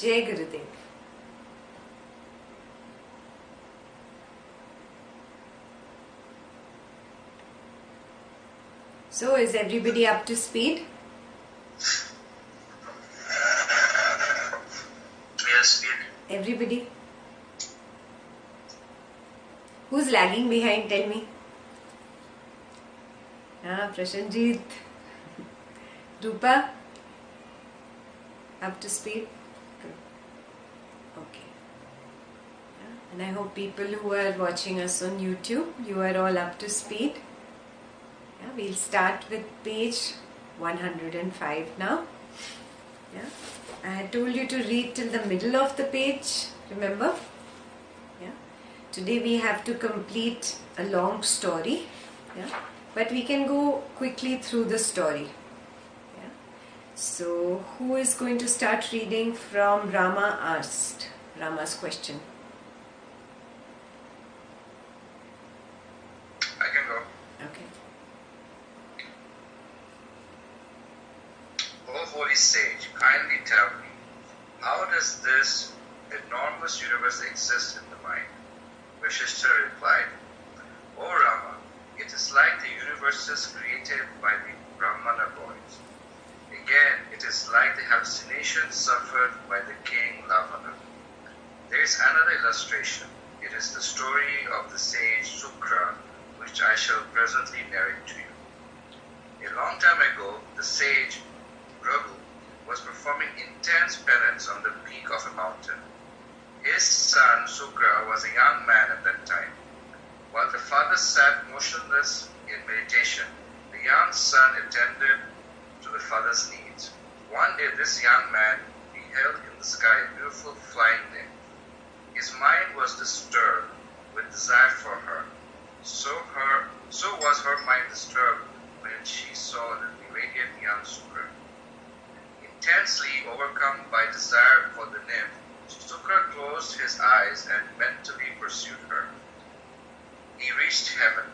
Jai Gurudev. So, is everybody up to speed? Yes, everybody? Who's lagging behind? Tell me. Prashanjit. Rupa? Up to speed? Good. Okay. And I hope people who are watching us on YouTube, you are all up to speed. We'll start with page 105 now. I had told you to read till the middle of the page, remember? Today we have to complete a long story, but we can go quickly through the story. So, who is going to start reading from Rama asked? Rama's question. I can go. Okay. O holy sage, kindly tell me, how does this enormous universe exist in the mind? Vasistha replied, O Rama, it is like the universes created by the Brahmana boys. Again, it is like the hallucinations suffered by the king Lavana. There is another illustration. It is the story of the sage Suka, which I shall presently narrate to you. A long time ago, the sage Bhrigu was performing intense penance on the peak of a mountain. His son Suka was a young man at that time. While the father sat motionless in meditation, the young son attended to the father's needs. One day this young man beheld in the sky a beautiful flying nymph. His mind was disturbed with desire for her. So was her mind disturbed when she saw the radiant young Suka. Intensely overcome by desire for the nymph, Suka closed his eyes and mentally pursued her. He reached heaven.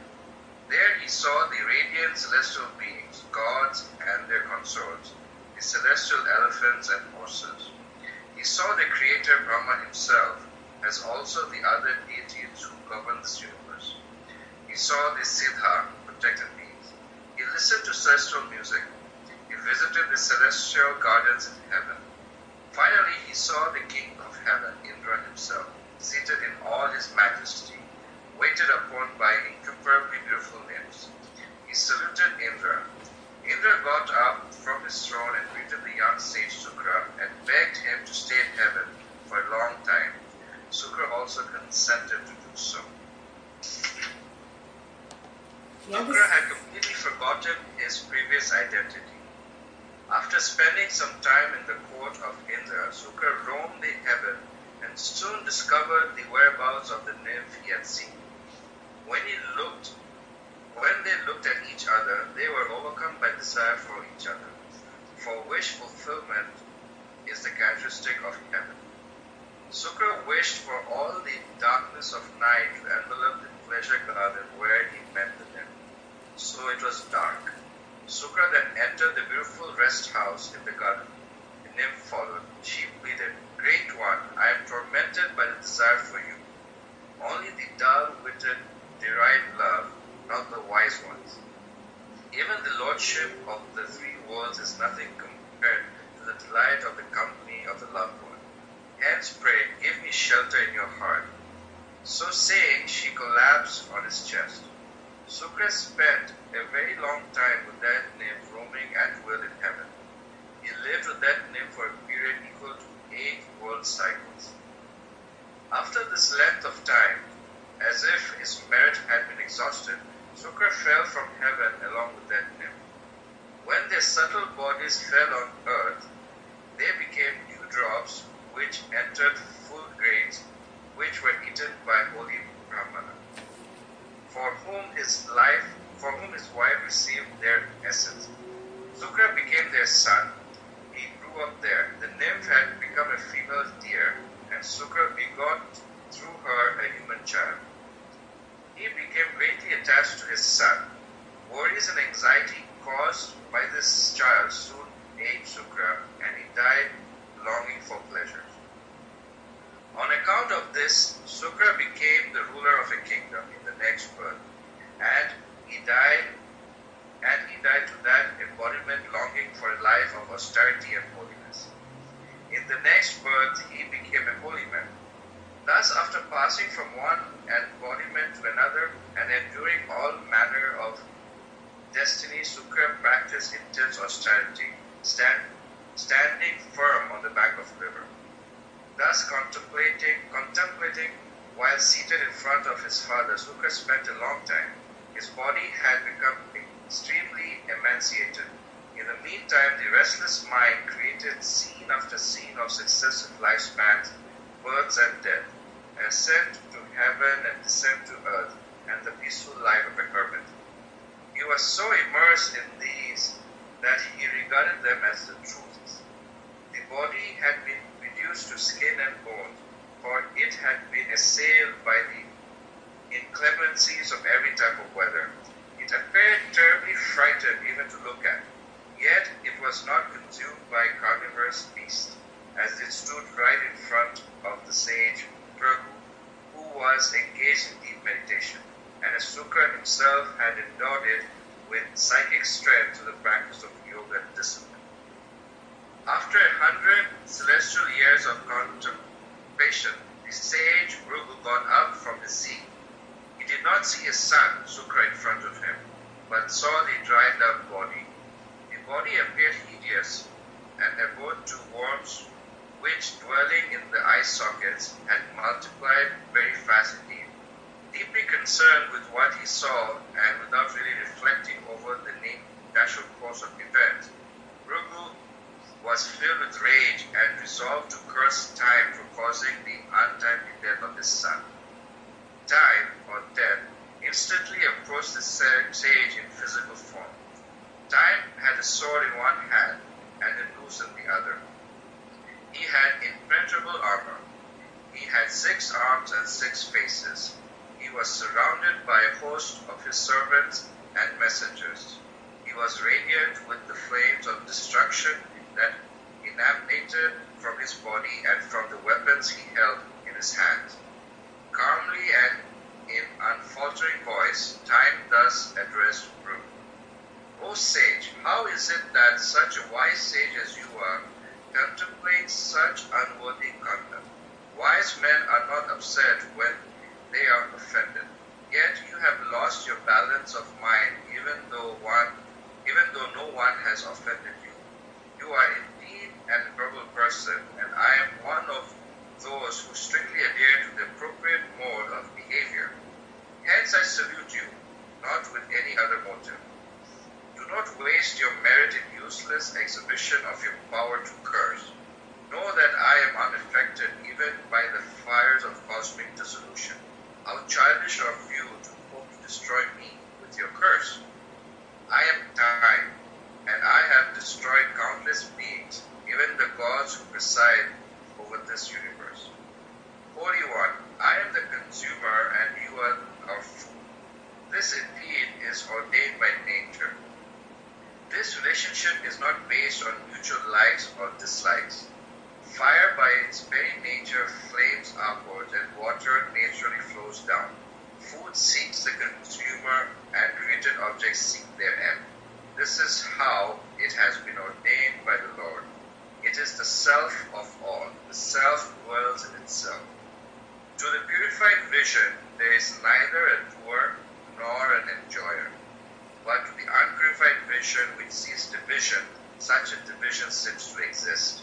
There he saw the radiant celestial beings, gods and their consorts, the celestial elephants and horses. He saw the creator Brahman himself, as also the other deities who govern this universe. He saw the Siddha, protected beings. He listened to celestial music. He visited the celestial gardens in heaven. Finally, he saw the king of heaven, Indra himself, seated in all his majesty, waited upon by incomparably beautiful nymphs. He saluted Indra. Indra got up from his throne and greeted the young sage Suka and begged him to stay in heaven for a long time. Suka also consented to do so. Suka had completely forgotten his previous identity. After spending some time in the court of Indra, Suka roamed the heaven and soon discovered the whereabouts of the nymph he had seen. When they looked at each other, they were overcome by desire for each other, for wish fulfillment is the characteristic of heaven. Suka wished for all the darkness of night to envelop the pleasure garden where he met the nymph. So it was dark. Suka then entered the beautiful rest house in the garden. The nymph followed. She pleaded, Great one, I am tormented by the desire for you. Only the dull-witted deride love, not the wise ones. Even the lordship of the three worlds is nothing compared to the delight of the company of the loved one. Hence pray, give me shelter in your heart. So saying, she collapsed on his chest. Suka spent a very long time with that nymph roaming at will in heaven. He lived with that nymph for a period equal to 8 world cycles. After this length of time, as if his merit had been exhausted, Suka fell from heaven along with that nymph. When their subtle bodies fell on earth, they became dewdrops which entered food grains which were eaten by holy Brahmana, for whom his wife received their essence. Suka became their son. He grew up there. The nymph had become a female deer, and Suka begot through her a human child. He became greatly attached to his son. Worries and anxiety caused by this child soon ate Suka, and he died longing for pleasures. On account of this, Suka became the ruler of a kingdom in the next birth, and he died to that embodiment longing for a life of austerity and holiness. In the next birth, he became a holy man. Thus, after passing from one embodiment to another and enduring all manner of destiny, Suka practiced intense austerity, standing firm on the bank of the river. Thus, contemplating while seated in front of his father, Suka spent a long time. His body had become extremely emaciated. In the meantime, the restless mind created scene after scene of successive lifespans, births and death, ascent to heaven and descent to earth, and the peaceful life of a hermit. He was so immersed in these that he regarded them as the truths. The body had been reduced to skin and bone, for it had been assailed by the inclemencies of every type of weather. It appeared terribly frightened even to look at, yet it was not consumed by carnivorous beasts, as it stood right in front of the sage Bhrigu, who was engaged in deep meditation, and as Suka himself had endowed it with psychic strength to the practice of yoga discipline. After 100 celestial years of contemplation, the sage Bhrigu got up from his seat. He did not see his son, Suka, in front of him, but saw the dried up body. The body appeared hideous and abode to worms which, dwelling in the eye sockets, had multiplied very fast indeed. Deeply concerned with what he saw, and without really reflecting over the natural course of events, Bhrigu was filled with rage and resolved to curse time for causing the untimely death of his son. Time, or death, instantly approached the sage in physical form. Time had a sword in one hand and a noose in the other. He had impenetrable armor. He had 6 arms and 6 faces. He was surrounded by a host of his servants and messengers. He was radiant with the flames of destruction that emanated from his body and from the weapons he held in his hands. Calmly and in unfaltering voice, Time thus addressed Bhrigu. O sage, how is it that such a wise sage as you are contemplates such unworthy conduct? Wise men are not upset when they are offended. Yet you have lost your balance of mind, even though no one has offended you. You are indeed an admirable person, and I am one of those who strictly adhere to the appropriate mode of behavior. Hence I salute you, not with any other motive. Do not waste your merit in useless exhibition of your power to curse. Know that I am unaffected even by the fires of cosmic dissolution. How childish of you to hope to destroy me with your curse. I am Time, and I have destroyed countless beings, even the gods who preside over this universe. Holy One, I am the consumer and you are our food. This indeed is ordained by nature. This relationship is not based on mutual likes or dislikes. Fire by its very nature flames upwards and water naturally flows down. Food seeks the consumer and created objects seek their end. This is how it has been ordained by the Lord. It is the self of all. The self dwells in itself. To the purified vision, there is neither a doer nor an enjoyer. But to the unpurified vision which sees division, such a division seems to exist.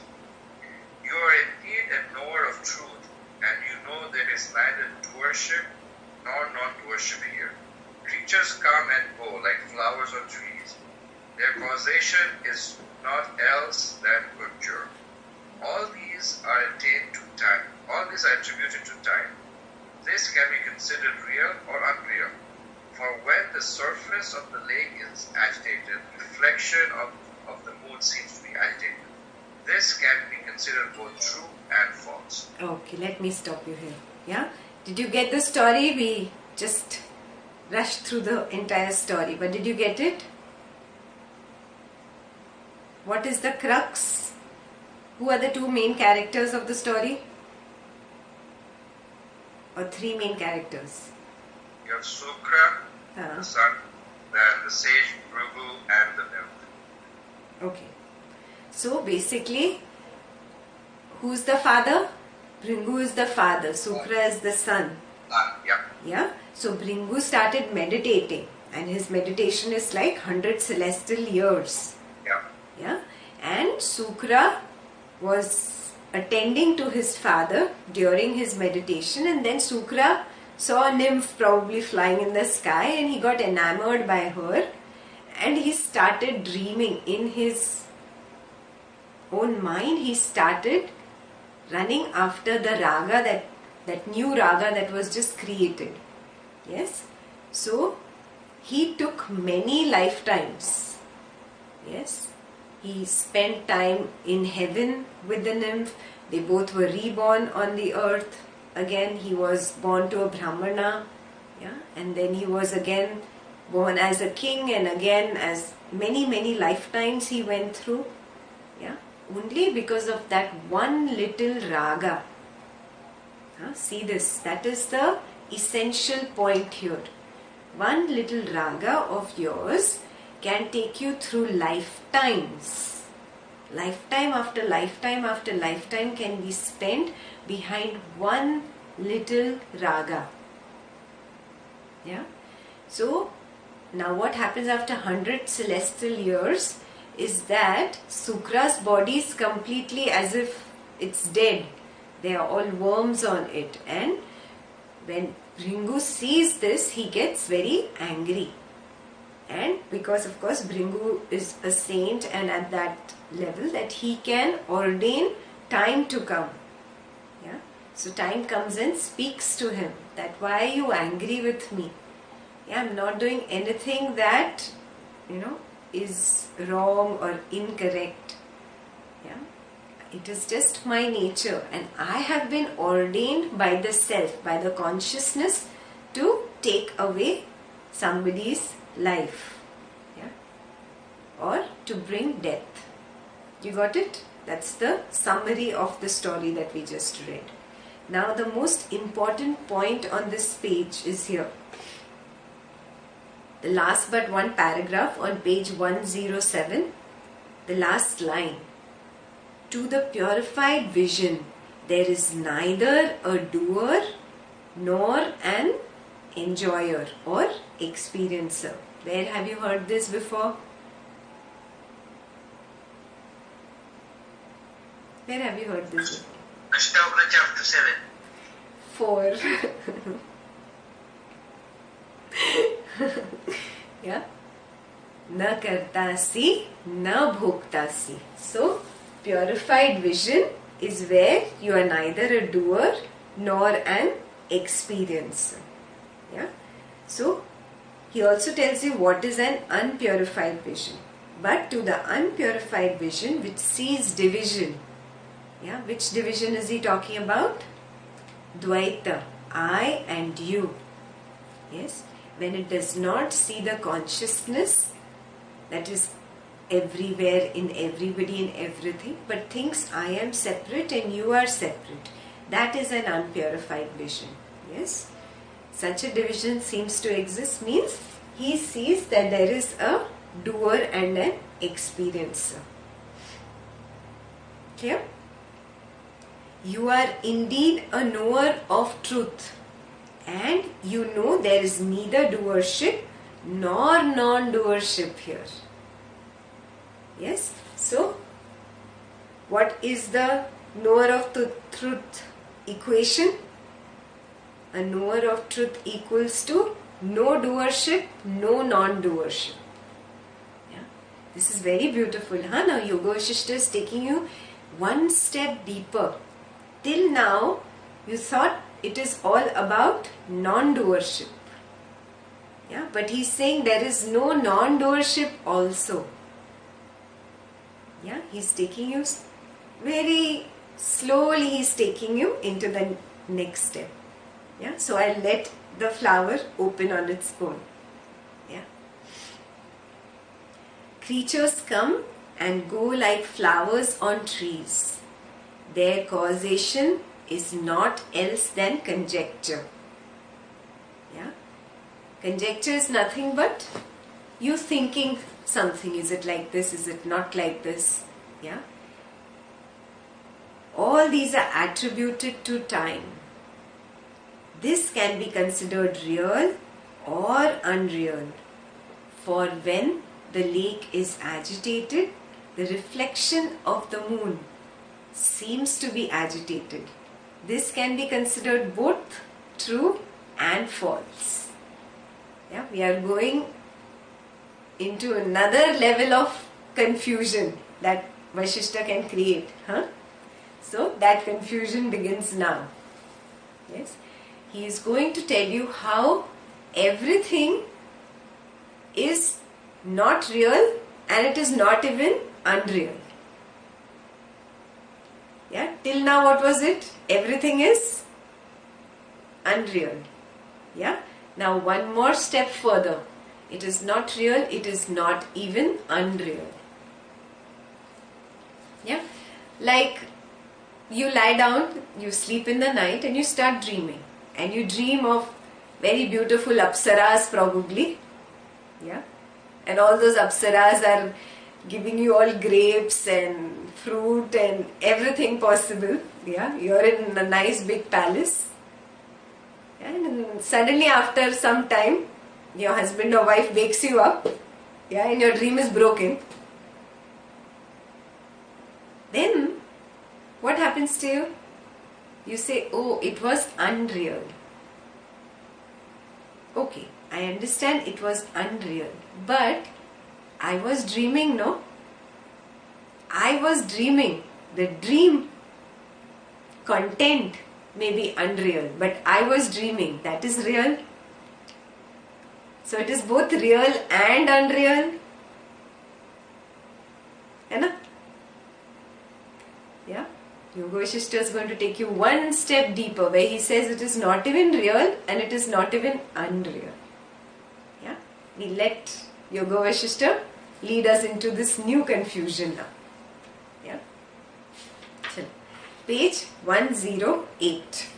You are indeed a knower of truth, and you know there is neither doership nor non-doership here. Creatures come and go like flowers on trees. Their causation is naught else than conjure. All these are attained to time. All these are attributed to time. This can be considered real or unreal. For when the surface of the lake is agitated, reflection of the moon seems to be agitated. This can be considered both true and false. Okay, let me stop you here. Yeah? Did you get the story? We just rushed through the entire story, but did you get it? What is the crux? Who are the two main characters of the story? or three main characters? You have Sukra, the sun, then the sage Bhrigu, and the nymph. Okay. So basically, who's the father? Bhrigu is the father. Sukra is the son. Yeah. Yeah. So Bhrigu started meditating, and his meditation is like 100 celestial years. Yeah. Yeah. And Sukra was attending to his father during his meditation, and then Sukra saw a nymph probably flying in the sky, and he got enamored by her, and he started dreaming in his own mind. He started running after the raga, that new raga that was just created. Yes. So he took many lifetimes. Yes. He spent time in heaven with the nymph. They both were reborn on the earth. Again, he was born to a Brahmana. Yeah. And then he was again born as a king, and again as many lifetimes he went through. Yeah. Only because of that one little raga. See this, that is the essential point here. One little raga of yours can take you through lifetimes. Lifetime after lifetime after lifetime can be spent behind one little raga. Yeah. So now what happens after 100 celestial years is that Sukra's body is completely as if it's dead. There are all worms on it, and when Bhrigu sees this, he gets very angry. And because of course Bhrigu is a saint, and at that level that he can ordain time to come. Yeah. So time comes and speaks to him that why are you angry with me? Yeah, I'm not doing anything that is wrong or incorrect. Yeah. It is just my nature, and I have been ordained by the self, by the consciousness, to take away somebody's life. Yeah. Or to bring death. You got it? That's the summary of the story that we just read. Now the most important point on this page is here. The last but one paragraph on page 107, the last line. To the purified vision, there is neither a doer nor an enjoyer or experiencer. Where have you heard this before? Where have you heard this before? Ashtavakra chapter 7. 4. Yeah. Na kartasi, na bhoktasi. So, purified vision is where you are neither a doer nor an experiencer. Yeah. So, he also tells you what is an unpurified vision. But to the unpurified vision which sees division. Yeah. Which division is he talking about? Dvaita, I and you. Yes. When it does not see the consciousness that is everywhere, in everybody, in everything, but thinks I am separate and you are separate. That is an unpurified vision. Yes. Such a division seems to exist, means he sees that there is a doer and an experiencer. Clear? You are indeed a knower of truth, and you know there is neither doership nor non-doership here. Yes. So, what is the knower of truth equation? A knower of truth equals to no doership, no non-doership. Yeah. This is very beautiful. Now Yoga Vasistha is taking you one step deeper. Till now, you thought it is all about non-doership. Yeah, but he's saying there is no non-doership also. Yeah, he's taking you very slowly, he's taking you into the next step. Yeah, so I'll let the flower open on its own. Yeah. Creatures come and go like flowers on trees. Their causation is not else than conjecture. Yeah? Conjecture is nothing but you thinking something. Is it like this? Is it not like this? Yeah? All these are attributed to time. This can be considered real or unreal. For when the lake is agitated, the reflection of the moon seems to be agitated. This can be considered both true and false. Yeah, we are going into another level of confusion that Vasistha can create. So that confusion begins now. Yes, he is going to tell you how everything is not real and it is not even unreal. Yeah, till now what was it? Everything is unreal. Yeah, now one more step further. It is not real, it is not even unreal. Yeah, like you lie down, you sleep in the night and you start dreaming. And you dream of very beautiful apsaras probably. Yeah, and all those apsaras are giving you all grapes and fruit and everything possible. Yeah, you're in a nice big palace. Yeah, and suddenly after some time, your husband or wife wakes you up. Yeah, and your dream is broken. Then, what happens to you? You say, oh, it was unreal. Okay, I understand it was unreal. But I was dreaming, no? I was dreaming. The dream content may be unreal, but I was dreaming. That is real. So it is both real and unreal. Hai? Yeah? Yoga Vasistha is going to take you one step deeper where he says it is not even real and it is not even unreal. Yeah? We let Yoga Vasistha lead us into this new confusion now. Yeah? So, page 108.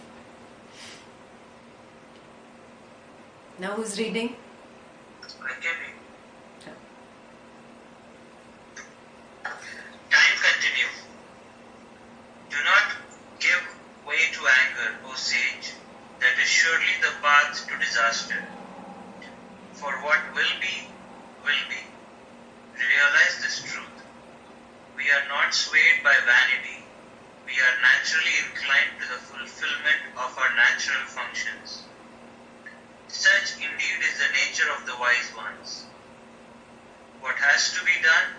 Now who's reading? I can read. Time continue. Do not give way to anger, O sage. That is surely the path to disaster. For what will be, will be. Realize this truth. We are not swayed by vanity. We are naturally inclined to the fulfillment of our natural functions. Such indeed is the nature of the wise ones. What has to be done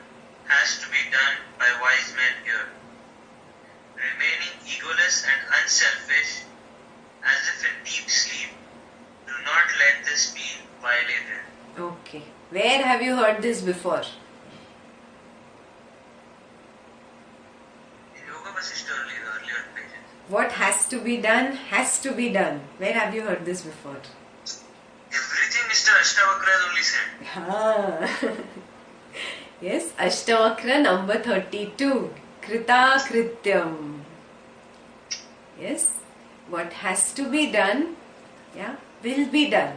by wise men here. Remaining egoless and unselfish, as if in deep sleep, do not let this be violated. Okay. Where have you heard this before? In Yoga Vasistha earlier pages. What has to be done has to be done. Where have you heard this before? Everything Mr. Ashtavakra has only said. Yes, Ashtavakra number 32. Krita Krityam. Yes, what has to be done, yeah, will be done.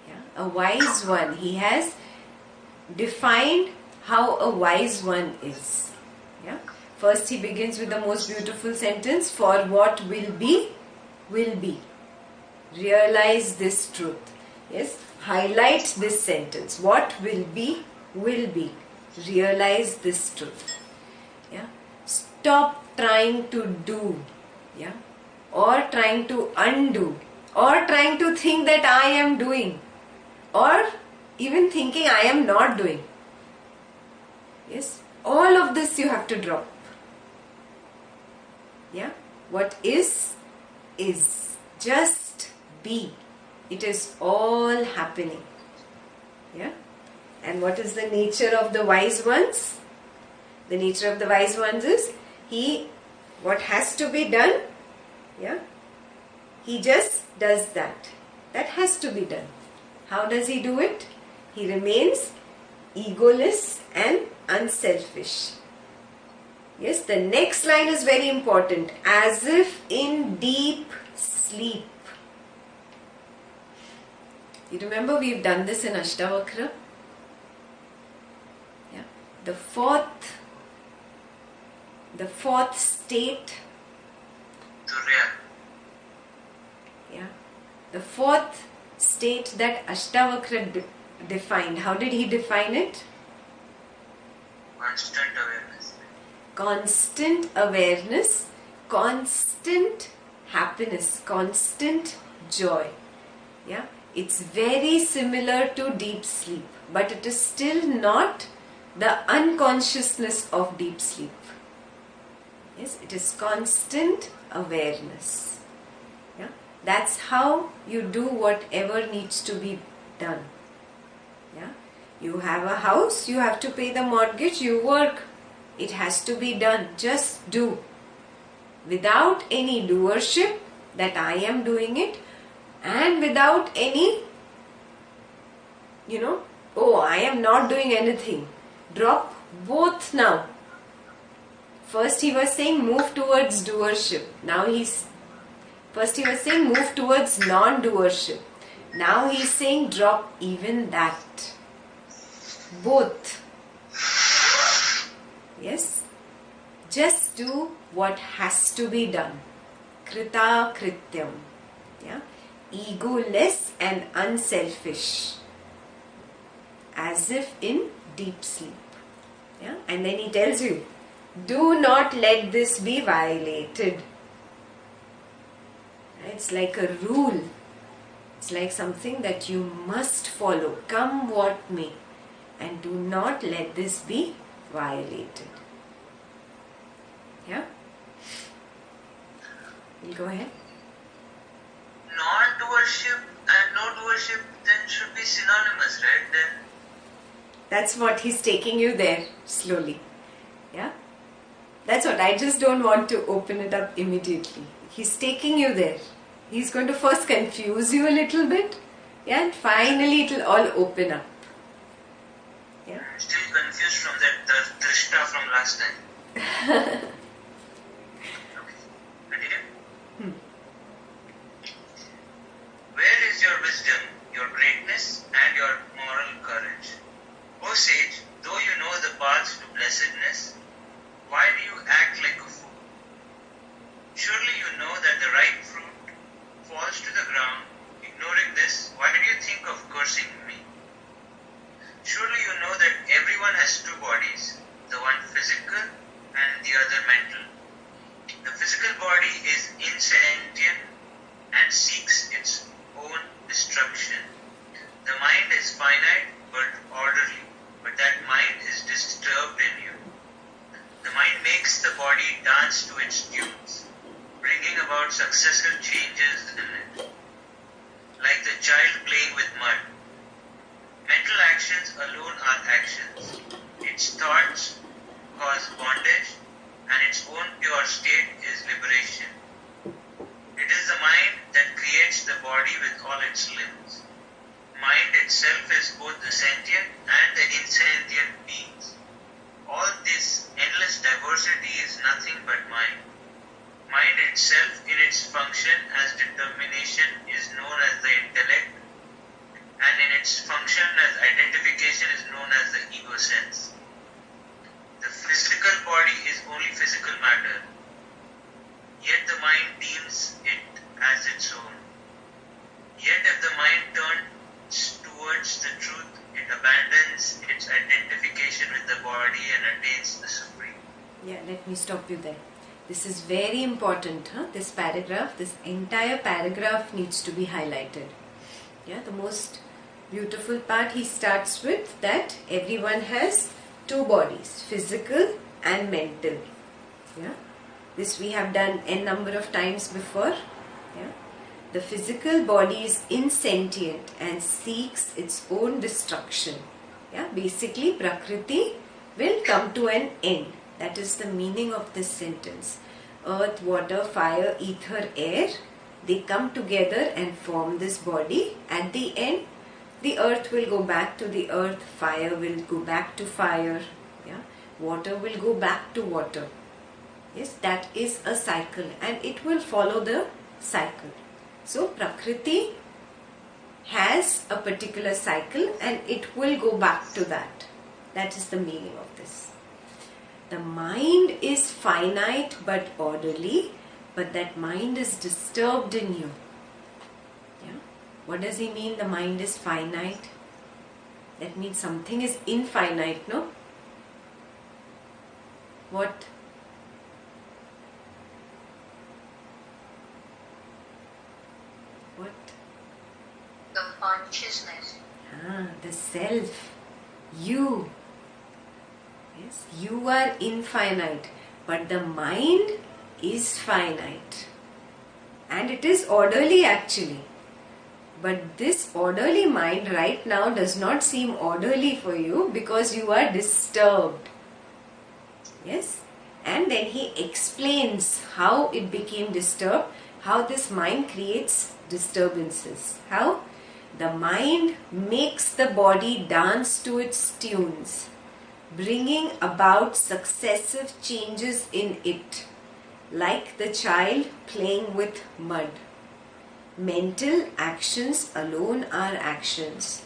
Yeah, a wise one. He has defined how a wise one is. Yeah. First he begins with the most beautiful sentence, for what will be, will be. Realize this truth. Yes, highlight this sentence. What will be, will be. Realize this truth. Yeah. Stop trying to do. Yeah. Or trying to undo. Or trying to think that I am doing. Or even thinking I am not doing. Yes. All of this you have to drop. Yeah. What is. Just be. It is all happening. Yeah. And what is the nature of the wise ones? The nature of the wise ones is what has to be done, yeah, he just does that. That has to be done. How does he do it? He remains egoless and unselfish. Yes, the next line is very important. As if in deep sleep. You remember we've done this in Ashtavakra? Yeah. The fourth state. Turya. Yeah. The fourth state that Ashtavakra defined. How did he define it? Constant awareness. Constant awareness, constant happiness, constant joy. Yeah, it's very similar to deep sleep, but it is still not the unconsciousness of deep sleep. Yes, it is constant awareness. Yeah, that's how you do whatever needs to be done. Yeah, you have a house, you have to pay the mortgage, you work. It has to be done. Just do. Without any doership that I am doing it, and without any, oh, I am not doing anything. Drop both now. First he was saying move towards doership. First he was saying move towards non-doership. Now he is saying drop even that. Both. Yes, just do what has to be done. Krita krityam. Yeah, egoless and unselfish, as if in deep sleep. Yeah, and then he tells you, do not let this be violated. It's like a rule. It's like something that you must follow, come what may, and do not let this be violated. Yeah? We'll go ahead. Non-doership and no-doership then should be synonymous, right? Then that's what he's taking you there slowly. Yeah? That's what, I just don't want to open it up immediately. He's taking you there. He's going to first confuse you a little bit. Yeah, and finally it will all open up. Yeah? I'm still confused from that drishta from last time. Okay. Continue. Where is your wisdom, your greatness, and your moral courage? O sage, though you know the path to blessedness, why do you act like a fool? Surely you know that the ripe fruit falls to the ground. Ignoring this, why do you think of cursing me? Surely you know that everyone has two bodies, the one physical and the other mental. The physical body is insentient and seeks its own destruction. The mind is finite but orderly, but that mind is disturbed in you. The mind makes the body dance to its tunes, bringing about successive changes in it, like the child playing with mud. Mental actions alone are actions. Its thoughts cause bondage, and its own pure state is liberation. It is the mind that creates the body with all its limbs. Mind itself is both the sentient and the insentient beings. All this endless diversity is nothing but mind. Mind itself in its function as determination is known as the intellect, and in its function as identification is known as the ego sense. The physical body is only physical matter, yet the mind deems it as its own. Yet if the mind turns towards the truth, it abandons its identification with the body and attains the supreme. Yeah, let me stop you there. This is very important. This paragraph, this entire paragraph needs to be highlighted. Yeah, the most beautiful part he starts with that everyone has two bodies, physical and mental. Yeah, this we have done n number of times before. Yeah, the physical body is insentient and seeks its own destruction. Yeah, basically Prakriti will come to an end. That is the meaning of this sentence. Earth, water, fire, ether, air, they come together and form this body. At the end, the earth will go back to the earth, fire will go back to fire, yeah? Water will go back to water. Yes, that is a cycle and it will follow the cycle. So Prakriti has a particular cycle and it will go back to that. That is the meaning of this. The mind is finite but orderly, but that mind is disturbed in you. Yeah? What does he mean the mind is finite? That means something is infinite, no? What? What? The consciousness. The self. You. Yes, you are infinite, but the mind is finite. And it is orderly actually. But this orderly mind right now does not seem orderly for you because you are disturbed. Yes? And then he explains how it became disturbed, how this mind creates disturbances. How? The mind makes the body dance to its tunes, bringing about successive changes in it, like the child playing with mud. Mental actions alone are actions.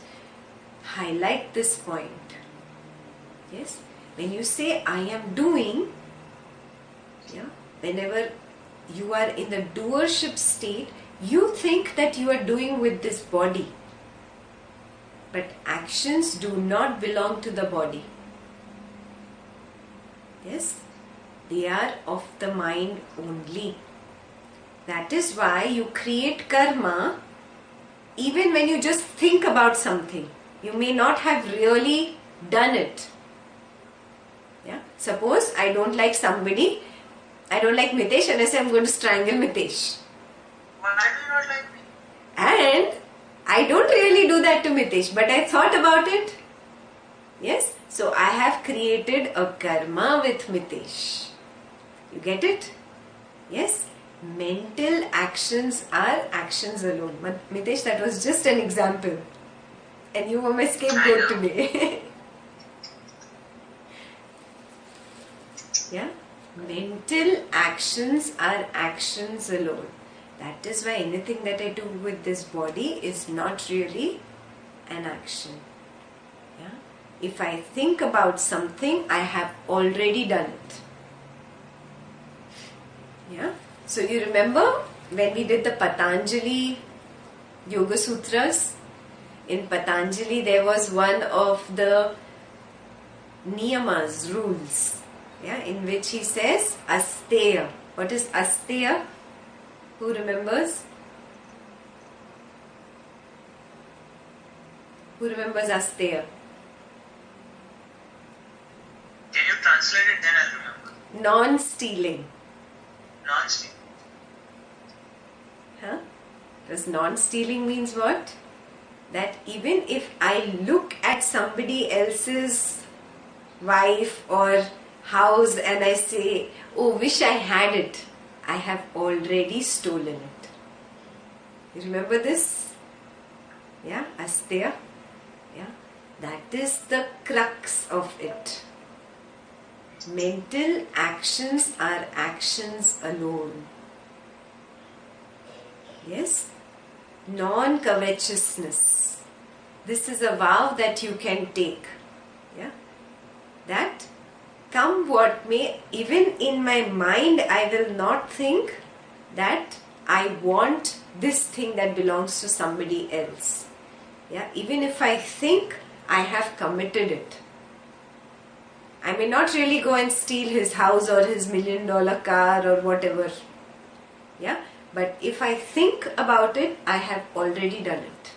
Highlight this point. Yes? When you say I am doing, whenever you are in the doership state, you think that you are doing with this body. But actions do not belong to the body. Yes? They are of the mind only. That is why you create karma even when you just think about something. You may not have really done it. Yeah? Suppose I don't like somebody, I don't like Mitesh and I say I'm going to strangle Mitesh. Why do you not like me? And I don't really do that to Mitesh, but I thought about it. Yes? So I have created a karma with Mitesh. You get it? Yes? Mental actions are actions alone. Mitesh, that was just an example. And you were my scapegoat today. Yeah? Mental actions are actions alone. That is why anything that I do with this body is not really an action. Yeah? If I think about something, I have already done it. Yeah? So you remember when we did the Patanjali Yoga Sutras? In Patanjali there was one of the niyamas, rules, in which he says asteya. What is asteya? Who remembers? Who remembers asteya? Can you translate it, then I'll remember. Non-stealing. Non-stealing. Because non-stealing means what? That even if I look at somebody else's wife or house and I say, oh, wish I had it, I have already stolen it. You remember this? Yeah, asteya. Yeah, that is the crux of it. Mental actions are actions alone. Yes? Non-covetousness. This is a vow that you can take. Yeah? That come what may, even in my mind I will not think that I want this thing that belongs to somebody else. Yeah? Even if I think, I have committed it. I may not really go and steal his house or his $1 million car or whatever. Yeah? But if I think about it, I have already done it.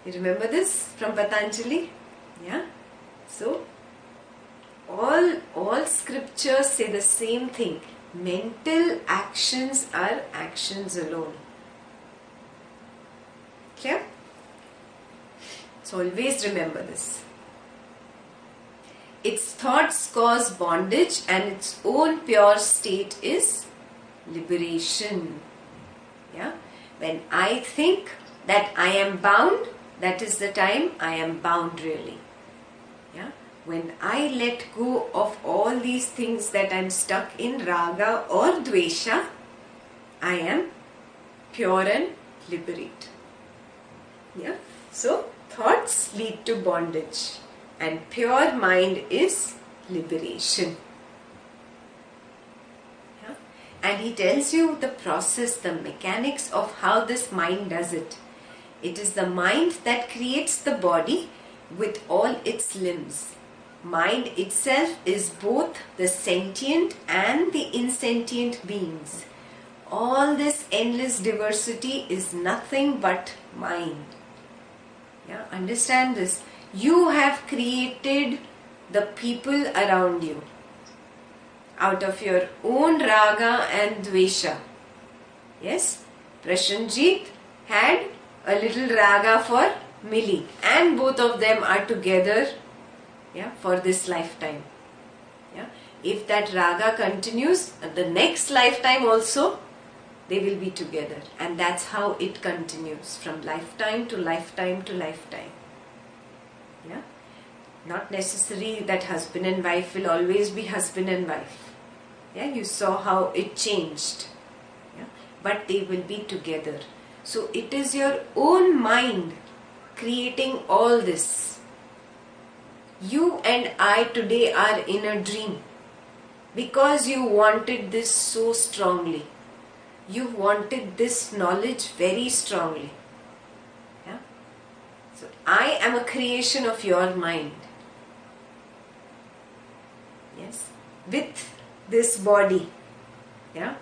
You remember this from Patanjali? Yeah? So, all scriptures say the same thing. Mental actions are actions alone. Clear? So always remember this. Its thoughts cause bondage and its own pure state is liberation. Yeah? When I think that I am bound, that is the time I am bound really. Yeah? when I let go of all these things that I'm stuck in, raga or dvesha, I am pure and liberated. Yeah. So thoughts lead to bondage, and pure mind is liberation. Yeah. And he tells you the process, the mechanics of how this mind does it. It is the mind that creates the body with all its limbs. Mind itself is both the sentient and the insentient beings. All this endless diversity is nothing but mind. Yeah, understand this. You have created the people around you out of your own raga and dvesha. Yes, Prashanjit had a little raga for Millie, and both of them are together, yeah, for this lifetime. Yeah, if that raga continues, the next lifetime also they will be together, and that's how it continues from lifetime to lifetime to lifetime. Yeah, not necessary that husband and wife will always be husband and wife. Yeah, you saw how it changed. Yeah, but they will be together. So it is your own mind creating all this. You and I today are in a dream because you wanted this so strongly. You wanted this knowledge very strongly. Yeah? So I am a creation of your mind. Yes? With this body. Yeah?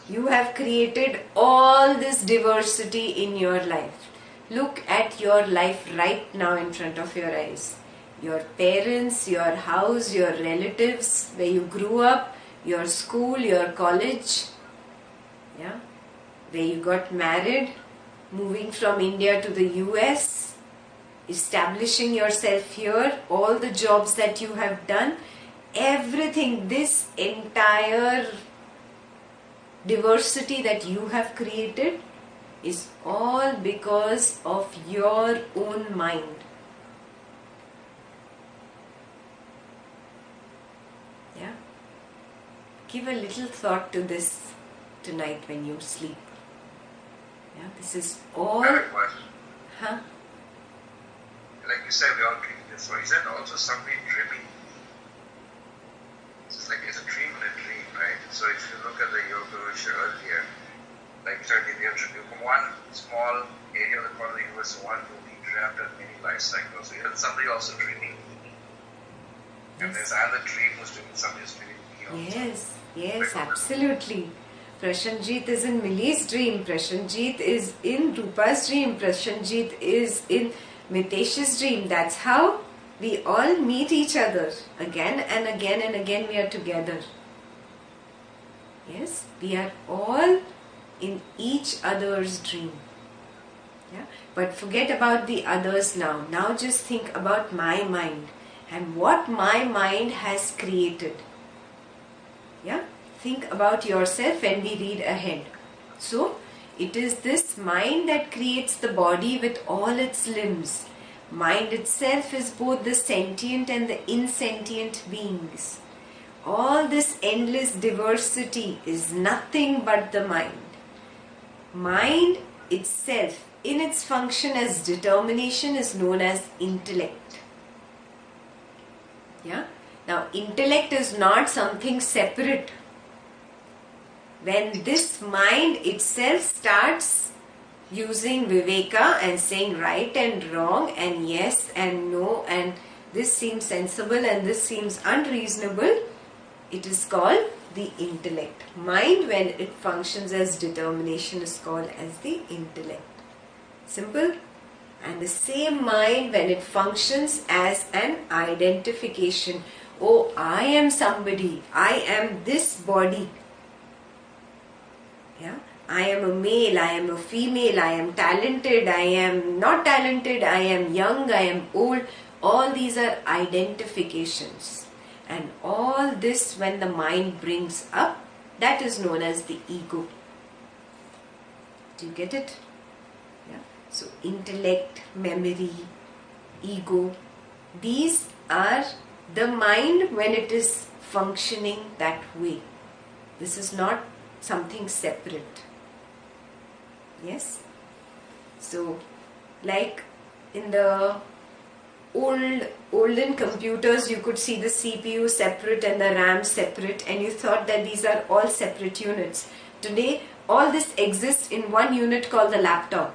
You have created all this diversity in your life. Look at your life right now in front of your eyes. Your parents, your house, your relatives, where you grew up, your school, your college, yeah, where you got married, moving from India to the US, establishing yourself here, all the jobs that you have done, everything, this entire diversity that you have created is all because of your own mind. Yeah? Give a little thought to this tonight when you sleep. Yeah, this is all. Huh? Like you said, we all dream this. So is that also somebody dreaming? It's like it's a dream in a dream, right? So if you look at the yoga earlier, like certainly they have from one small area of the part of the universe to one will be trapped in many life cycles. So you have somebody also dreaming. And there's another dream who's doing something who's dreaming beyond. Yes, absolutely. Prashanjit is in Millie's dream, Prashanjit is in Rupa's dream, Prashanjit is in Mitesh's dream. That's how we all meet each other. Again and again and again we are together. Yes, we are all in each other's dream. Yeah? But forget about the others now. Now just think about my mind and what my mind has created. Yeah? Think about yourself when we read ahead. So, it is this mind that creates the body with all its limbs. Mind itself is both the sentient and the insentient beings. All this endless diversity is nothing but the mind. Mind itself, in its function as determination, is known as intellect. Yeah? Now, intellect is not something separate. When this mind itself starts using viveka and saying right and wrong and yes and no and this seems sensible and this seems unreasonable, it is called the intellect. Mind, when it functions as determination, is called as the intellect. Simple. And the same mind, when it functions as an identification, oh, I am somebody, I am this body. Yeah, I am a male, I am a female, I am talented, I am not talented, I am young, I am old. All these are identifications. And all this, when the mind brings up, that is known as the ego. Do you get it? Yeah. So intellect, memory, ego, these are the mind when it is functioning that way. This is not something separate. Yes? So, like in the olden computers, you could see the CPU separate and the RAM separate, and you thought that these are all separate units. Today, all this exists in one unit called the laptop.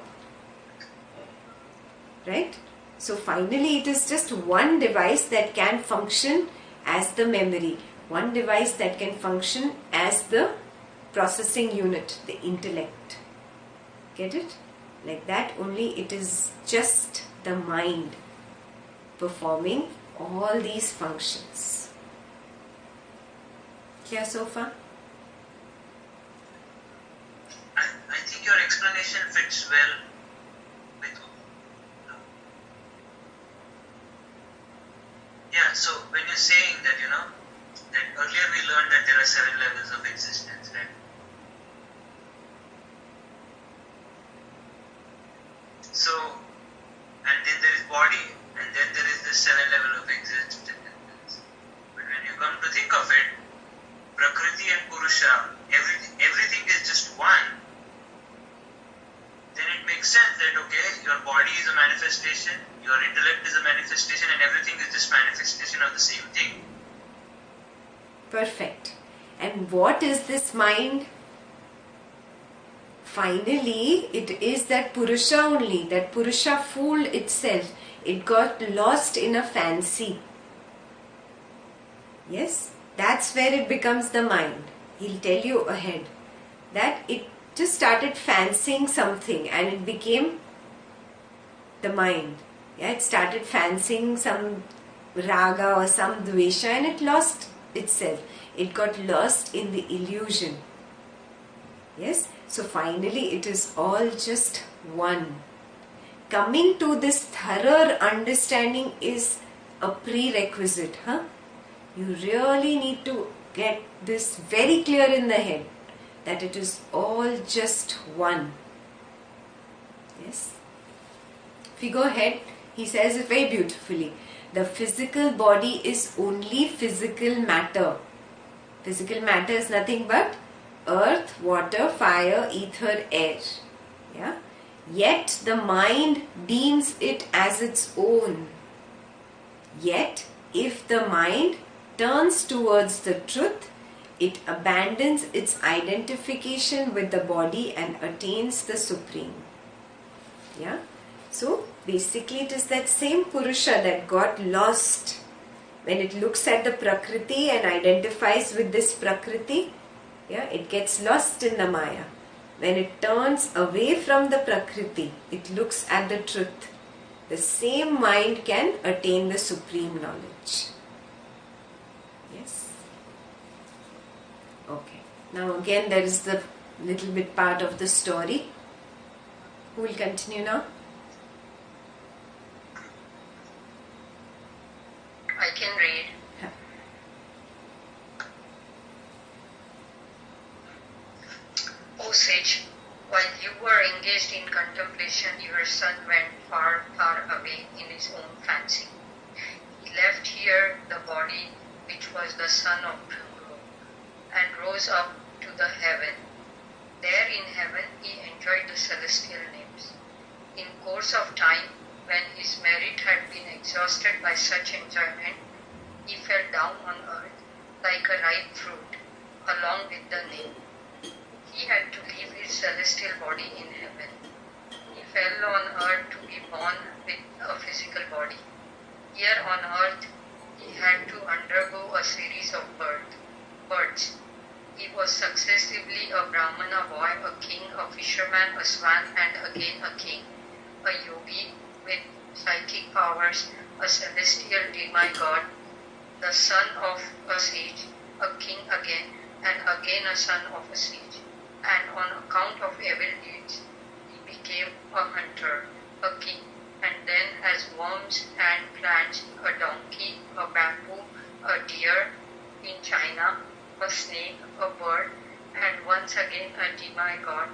Right? So finally it is just one device that can function as the memory, one device that can function as the processing unit, the intellect. Get it? Like that only, it is just the mind performing all these functions. Clear so far? I think your explanation fits well with. Yeah, so when you're saying that, that earlier we learned that there are 7 levels of existence, right? So, and then there is body, and then there is the 7 level of existence. But when you come to think of it, Prakriti and Purusha, everything is just one. Then it makes sense that, okay, your body is a manifestation, your intellect is a manifestation, and everything is just manifestation of the same thing. Perfect. And what is this mind? Finally, it is that Purusha only. That Purusha fooled itself. It got lost in a fancy. Yes, that's where it becomes the mind. He'll tell you ahead that it just started fancying something and it became the mind. Yeah, it started fancying some raga or some dvesha and it lost itself. It got lost in the illusion. Yes, so finally it is all just one. Coming to this thorough understanding is a prerequisite. You really need to get this very clear in the head, that it is all just one. Yes. If you go ahead, he says it very beautifully. The physical body is only physical matter. Physical matter is nothing but earth, water, fire, ether, air. Yeah. Yet the mind deems it as its own. Yet, if the mind turns towards the truth, it abandons its identification with the body and attains the supreme. Yeah. So basically it is that same Purusha that got lost when it looks at the Prakriti and identifies with this Prakriti. Yeah, it gets lost in the Maya. When it turns away from the Prakriti, it looks at the truth. The same mind can attain the supreme knowledge. Yes. Okay. Now again there is the little bit part of the story. Who will continue now? I can read. O sage, while you were engaged in contemplation, your son went far, far away in his own fancy. He left here the body which was the son of Bhrigu and rose up to the heaven. There in heaven he enjoyed the celestial names. In course of time, when his merit had been exhausted by such enjoyment, he fell down on earth like a ripe fruit, along with the name. He had to leave his celestial body in heaven. He fell on earth to be born with a physical body. Here on earth, he had to undergo a series of births. He was successively a Brahmana boy, a king, a fisherman, a swan, and again a king, a yogi with psychic powers, a celestial demigod, the son of a sage, a king again, and again a son of a sage. And on account of evil deeds, he became a hunter, a king, and then as worms and plants, a donkey, a bamboo, a deer in China, a snake, a bird, and once again a demigod.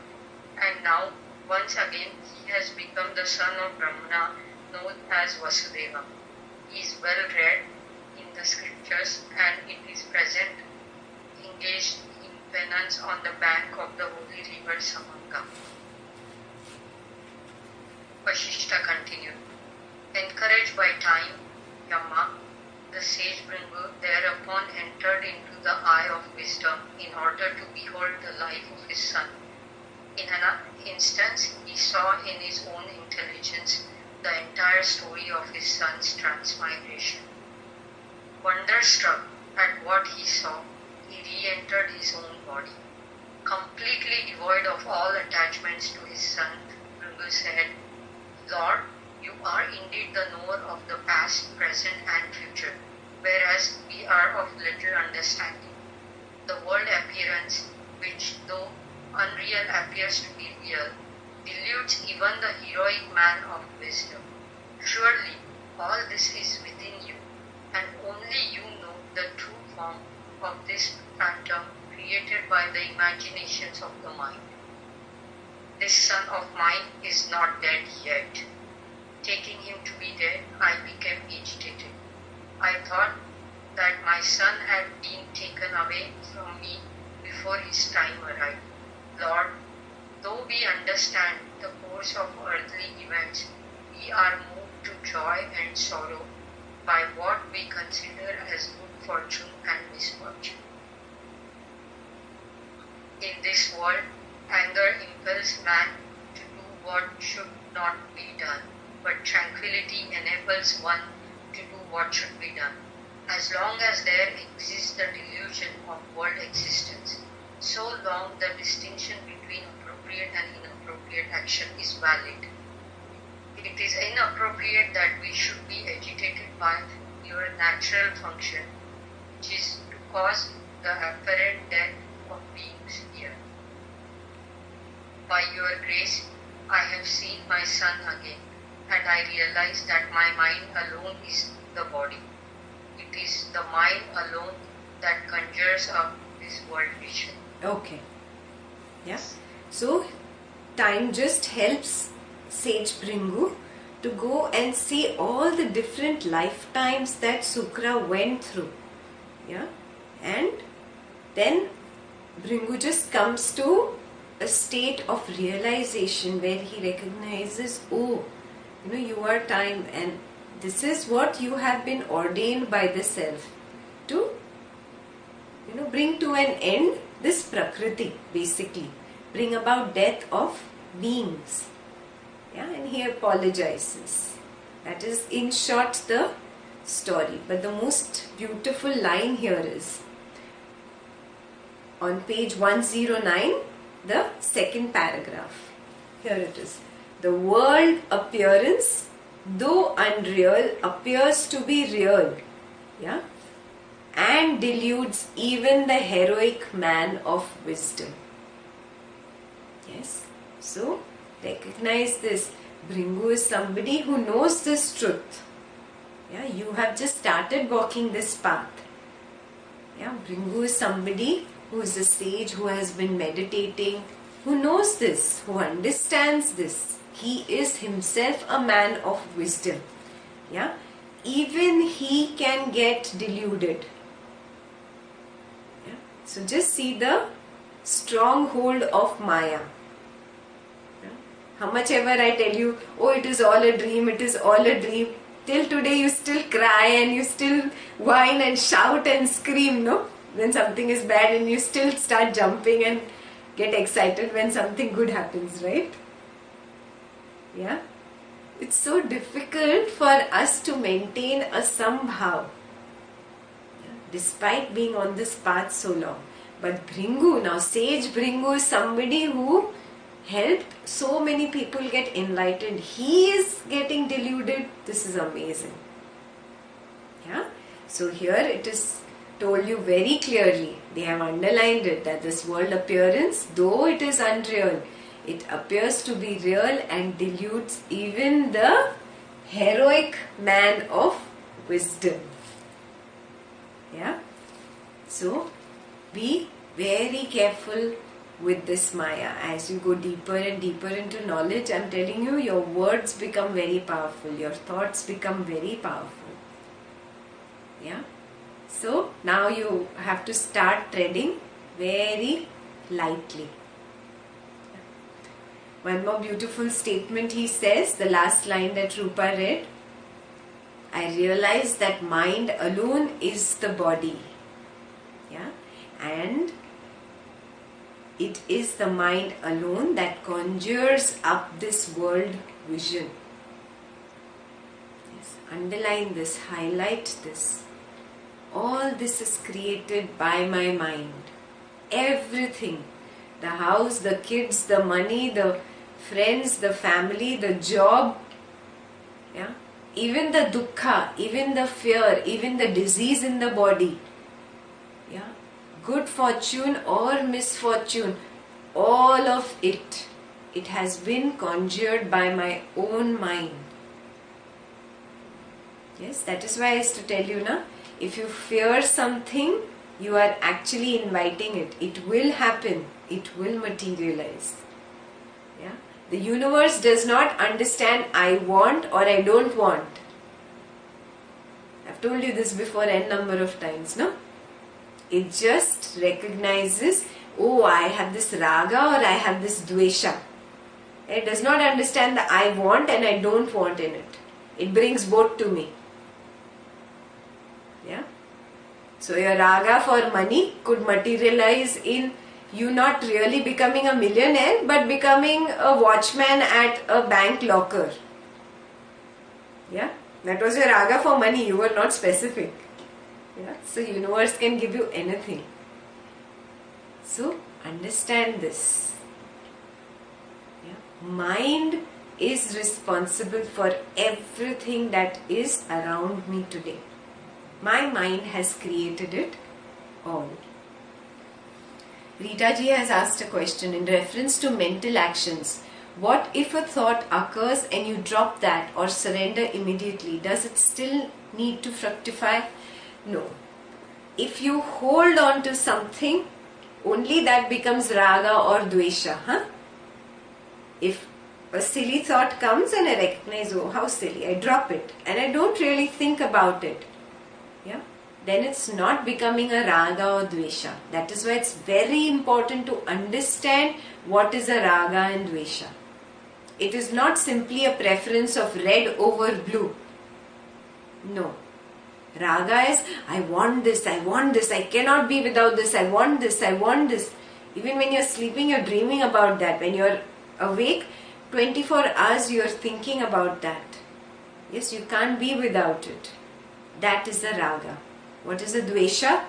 And now, once again, he has become the son of Brahmana, known as Vasudeva. He is well read, in the scriptures, and it is present engaged in penance on the bank of the holy river Samanga. Vasistha continued. Encouraged by time, Yama, the sage Bhrigu, thereupon entered into the eye of wisdom in order to behold the life of his son. In an instance, he saw in his own intelligence the entire story of his son's transmigration. Wonderstruck at what he saw, he re-entered his own body. Completely devoid of all attachments to his son, Bhrigu said, Lord, you are indeed the knower of the past, present and future, whereas we are of little understanding. The world appearance, which though unreal appears to be real, deludes even the heroic man of wisdom. Surely all this is within you, and only you know the true form of this phantom created by the imaginations of the mind. This son of mine is not dead yet. Taking him to be dead, I became agitated. I thought that my son had been taken away from me before his time arrived. Lord, though we understand the course of earthly events, we are moved to joy and sorrow by what we consider as good fortune and misfortune. In this world, anger impels man to do what should not be done, but tranquility enables one to do what should be done. As long as there exists the delusion of world existence, so long the distinction between appropriate and inappropriate action is valid. It is inappropriate that we should be agitated by your natural function, which is to cause the apparent death of beings here. By your grace, I have seen my son again, and I realize that my mind alone is the body. It is the mind alone that conjures up this world vision. Okay. Yes. So, time just helps Sage Bhrigu to go and see all the different lifetimes that Sukra went through. Yeah. And then Bhrigu just comes to a state of realization where he recognizes, oh, you are time, and this is what you have been ordained by the self to, bring to an end this Prakriti, basically. Bring about death of beings. Yeah, and he apologizes. That is, in short, the story. But the most beautiful line here is on page 109, the second paragraph. Here it is. The world appearance, though unreal, appears to be real. Yeah? And deludes even the heroic man of wisdom. Yes? So, recognize this. Bhrigu is somebody who knows this truth. Yeah, you have just started walking this path. Yeah, Bhrigu is somebody who is a sage, who has been meditating, who knows this, who understands this. He is himself a man of wisdom. Yeah, even he can get deluded. Yeah, so just see the stronghold of Maya. How much ever I tell you, oh, it is all a dream, it is all a dream. Till today you still cry and you still whine and shout and scream, no? When something is bad, and you still start jumping and get excited when something good happens, right? Yeah? It's so difficult for us to maintain a sambhav, despite being on this path so long. But Bhrigu, now sage Bhrigu is somebody who helped so many people get enlightened. He is getting deluded. This is amazing. Yeah? So here it is told you very clearly. They have underlined it that this world appearance, though it is unreal, it appears to be real and deludes even the heroic man of wisdom. Yeah? So be very careful with this Maya. As you go deeper and deeper into knowledge, I am telling you, your words become very powerful, your thoughts become very powerful. Yeah. So now you have to start treading very lightly. One more beautiful statement he says, the last line that Rupa read. I realize that mind alone is the body. Yeah. And it is the mind alone that conjures up this world vision. Yes. Underline this, highlight this. All this is created by my mind. Everything. The house, the kids, the money, the friends, the family, the job. Yeah. Even the dukkha, even the fear, even the disease in the body. Yeah. Good fortune or misfortune, all of it, it has been conjured by my own mind. Yes, that is why I used to tell you, na, if you fear something, you are actually inviting it. It will happen. It will materialize. Yeah. The universe does not understand I want or I don't want. I've told you this before n number of times, no? It just recognizes, oh, I have this raga or I have this dvesha. It does not understand the I want and I don't want in it. It brings both to me. Yeah. So your raga for money could materialize in you not really becoming a millionaire but becoming a watchman at a bank locker. Yeah. That was your raga for money. You were not specific. Yeah. So universe can give you anything. So understand this. Yeah. Mind is responsible for everything that is around me today. My mind has created it all. Rita ji has asked a question in reference to mental actions. What if a thought occurs and you drop that or surrender immediately? Does it still need to fructify? No. If you hold on to something, only that becomes raga or dvesha. Huh? If a silly thought comes and I recognize, oh, how silly, I drop it and I don't really think about it. Yeah, then it's not becoming a raga or dvesha. That is why it's very important to understand what is a raga and dvesha. It is not simply a preference of red over blue. No. Raga is, I want this, I cannot be without this, I want this, I want this. Even when you're sleeping, you're dreaming about that. When you're awake, 24 hours you're thinking about that. Yes, you can't be without it. That is the raga. What is the dvesha?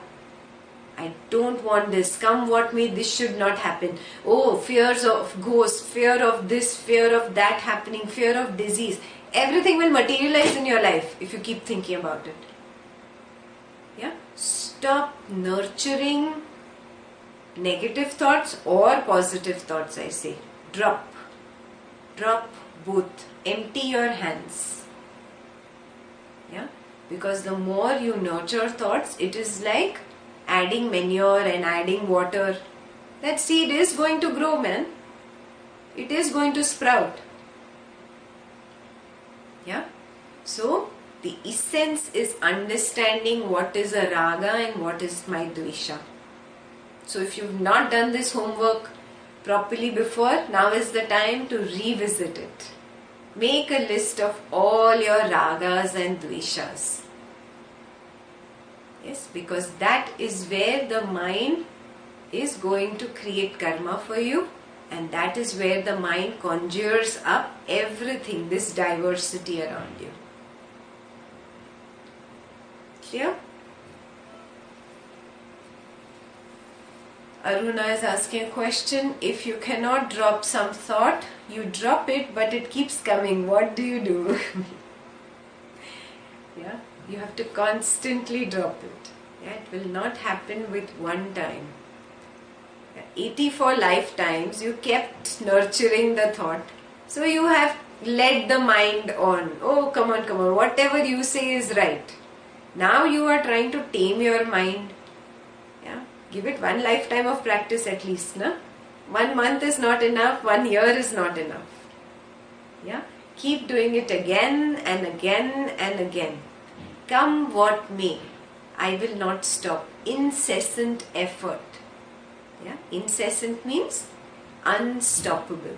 I don't want this. Come what may, this should not happen. Oh, fears of ghosts, fear of this, fear of that happening, fear of disease. Everything will materialize in your life if you keep thinking about it. Yeah? Stop nurturing negative thoughts or positive thoughts, I say. Drop. Drop both. Empty your hands. Yeah? Because the more you nurture thoughts, it is like adding manure and adding water. That seed is going to grow, man. It is going to sprout. Yeah? So, the essence is understanding what is a raga and what is my dvesha. So, if you've not done this homework properly before, now is the time to revisit it. Make a list of all your ragas and dveshas. Yes, because that is where the mind is going to create karma for you, and that is where the mind conjures up everything, this diversity around you. Clear? Aruna is asking a question. If you cannot drop some thought, you drop it but it keeps coming. What do you do? Yeah, you have to constantly drop it. Yeah, it will not happen with one time. 84 lifetimes you kept nurturing the thought. So you have led the mind on. Oh, come on, come on. Whatever you say is right. Now you are trying to tame your mind. Yeah, give it one lifetime of practice at least. Na? 1 month is not enough. 1 year is not enough. Yeah, keep doing it again and again and again. Come what may. I will not stop. Incessant effort. Yeah, incessant means unstoppable.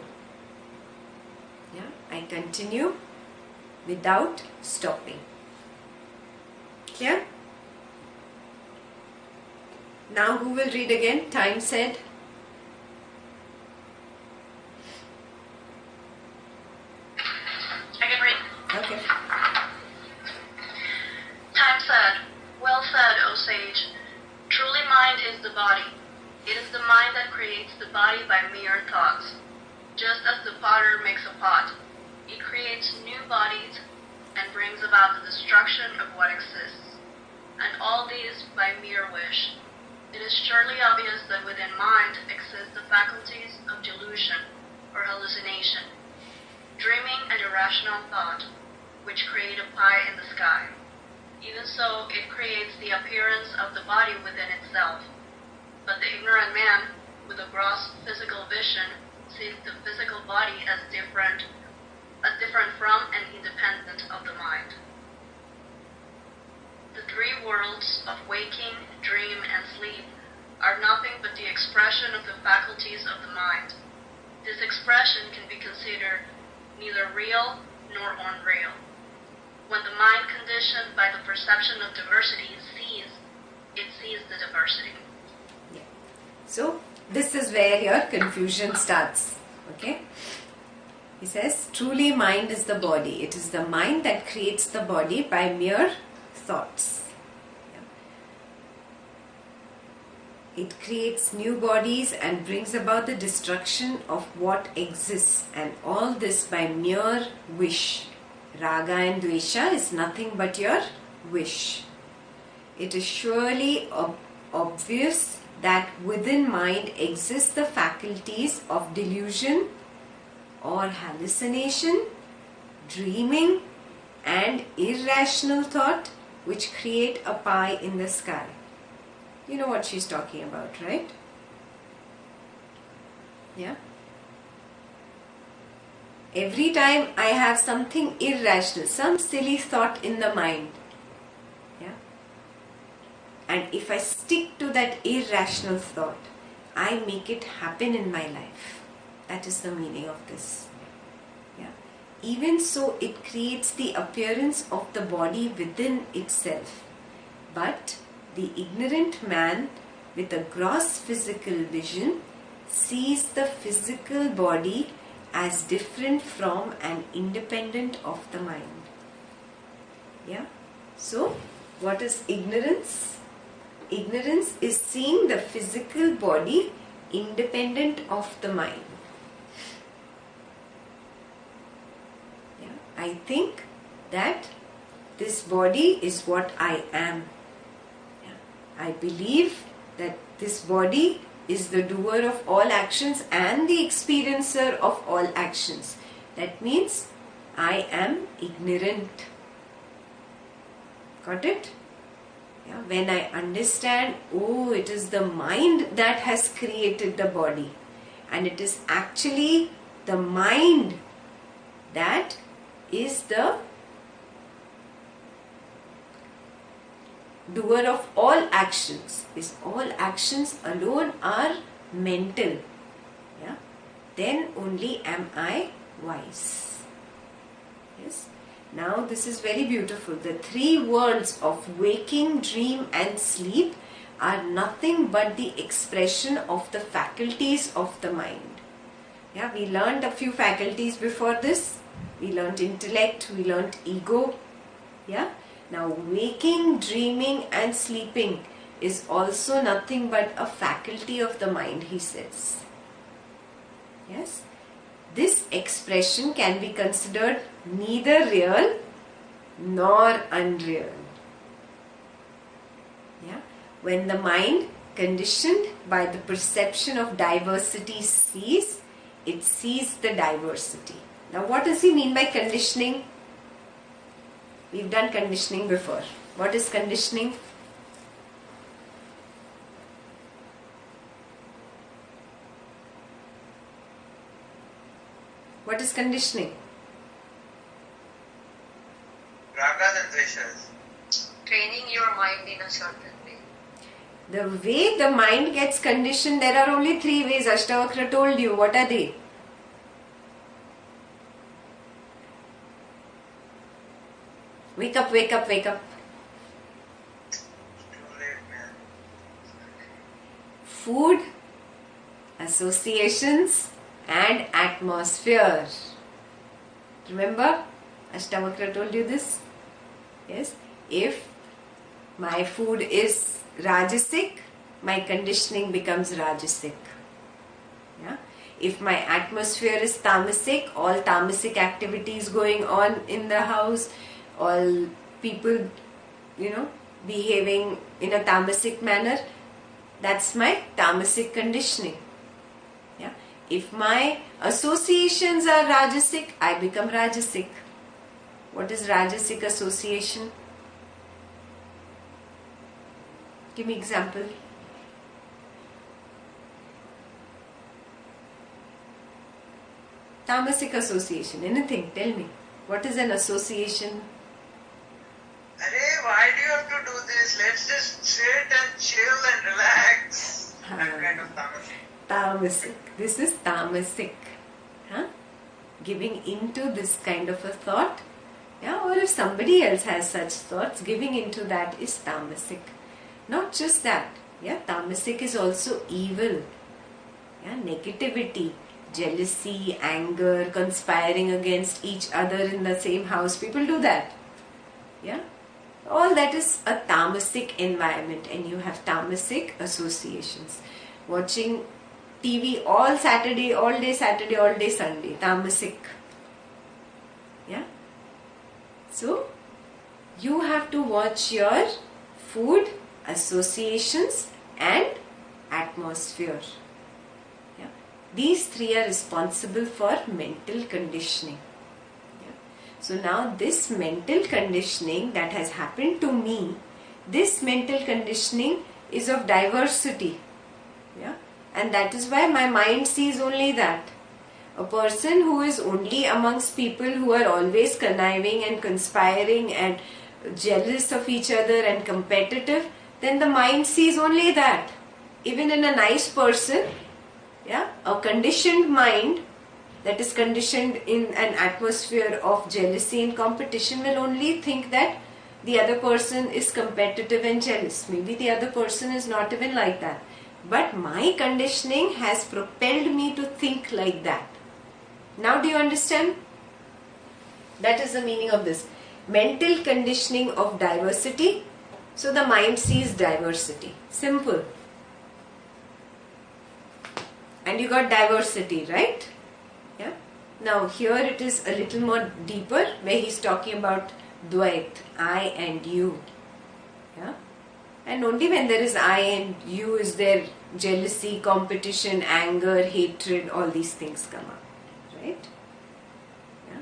Yeah, I continue without stopping. Clear? Now who will read again? Time said. I can read. Okay. Time said, well said, O sage. Truly mind is the body. It is the mind that creates the body by mere thoughts. Just as the potter makes a pot, it creates new bodies and brings about the destruction of what exists. And all these by mere wish. It is surely obvious that within mind exist the faculties of delusion or hallucination, dreaming and irrational thought, which create a pie in the sky. Even so, it creates the appearance of the body within itself. But the ignorant man, with a gross physical vision, sees the physical body as different from and independent of the mind. The three worlds of waking, dream, and sleep are nothing but the expression of the faculties of the mind. This expression can be considered neither real nor unreal. When the mind conditioned by the perception of diversity sees, it sees the diversity. Yeah. So, this is where your confusion starts. Okay? He says, truly mind is the body. It is the mind that creates the body by mere thoughts. Yeah. It creates new bodies and brings about the destruction of what exists, and all this by mere wish. Raga and Dvesha is nothing but your wish. It is surely obvious that within mind exist the faculties of delusion or hallucination, dreaming, and irrational thought, which create a pie in the sky. You know what she's talking about, right? Yeah. Every time I have something irrational, some silly thought in the mind, yeah, and if I stick to that irrational thought, I make it happen in my life. That is the meaning of this. Yeah. Even so, it creates the appearance of the body within itself. But the ignorant man with a gross physical vision sees the physical body as different from and independent of the mind. Yeah. So, what is ignorance? Ignorance is seeing the physical body independent of the mind. Yeah. I think that this body is what I am. Yeah. I believe that this body is the doer of all actions and the experiencer of all actions. That means I am ignorant. Got it? Yeah. When I understand, oh, it is the mind that has created the body, and it is actually the mind that is the doer of all actions. Is all actions alone are mental. Yeah. Then only am I wise. Yes. Now this is very beautiful. The three worlds of waking, dream and sleep are nothing but the expression of the faculties of the mind. Yeah, we learned a few faculties before this. We learned intellect, we learned ego. Yeah. Now waking, dreaming and sleeping is also nothing but a faculty of the mind, he says. Yes. This expression can be considered neither real nor unreal. Yeah. When the mind, conditioned by the perception of diversity, sees, it sees the diversity. Now what does he mean by conditioning? We've done conditioning before. What is conditioning? What is conditioning? Ragas and Dveshas. training your mind in a certain way. The way the mind gets conditioned, there are only 3 ways. Ashtavakra told you. What are they? Wake up, wake up, wake up. Too late, man. Food, associations and atmosphere. Remember? Ashtavakra told you this. Yes. If my food is Rajasic, my conditioning becomes Rajasic. Yeah. If my atmosphere is Tamasic, all Tamasic activities going on in the house, all people, behaving in a Tamasic manner, that's my Tamasic conditioning. Yeah. If my associations are Rajasic, I become Rajasic. What is Rajasic association? Give me example. Tamasic association. Anything. Tell me. What is an association? Arey, why do you have to do this? Let's just sit and chill and relax. That kind of tamasic. Tamasic. This is tamasic. Huh? Giving into this kind of a thought. Yeah, or if somebody else has such thoughts, giving into that is tamasic. Not just that. Yeah, tamasic is also evil. Yeah, negativity, jealousy, anger, conspiring against each other in the same house. People do that. Yeah. All that is a tamasic environment, and you have tamasic associations. Watching TV all Saturday, all day Saturday, all day Sunday. Tamasic. Yeah. So, you have to watch your food, associations and atmosphere. Yeah. These 3 are responsible for mental conditioning. Yeah. So now this mental conditioning that has happened to me, this mental conditioning is of diversity. Yeah. And that is why my mind sees only that. A person who is only amongst people who are always conniving and conspiring and jealous of each other and competitive, then the mind sees only that. Even in a nice person, yeah, a conditioned mind that is conditioned in an atmosphere of jealousy and competition will only think that the other person is competitive and jealous. Maybe the other person is not even like that. But my conditioning has propelled me to think like that. Now do you understand? That is the meaning of this. Mental conditioning of diversity. So the mind sees diversity. Simple. And you got diversity, right? Yeah. Now here it is a little more deeper, where he's talking about Dvait, I and you. Yeah. And only when there is I and you is there jealousy, competition, anger, hatred, all these things come up. Right? Yeah.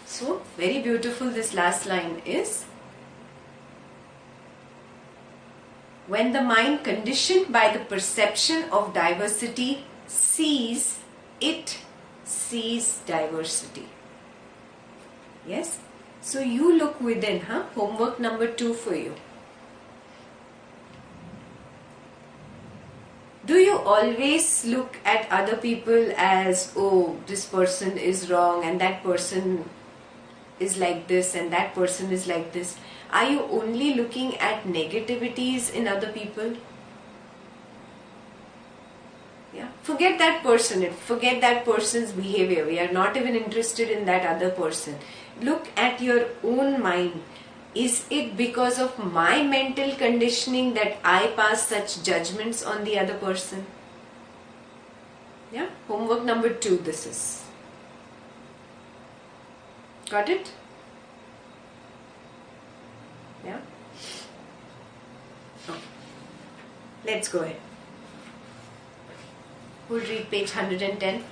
So, very beautiful this last line is. When the mind conditioned by the perception of diversity sees, it sees diversity. Yes? So you look within, Homework number 2 for you. Do you always look at other people as, oh, this person is wrong and that person is like this and that person is like this? Are you only looking at negativities in other people? Yeah. Forget that person. Forget that person's behavior. We are not even interested in that other person. Look at your own mind. Is it because of my mental conditioning that I pass such judgments on the other person? Yeah. Homework number 2 this is. Got it? Yeah. Okay. Let's go ahead. Who'll read page 110?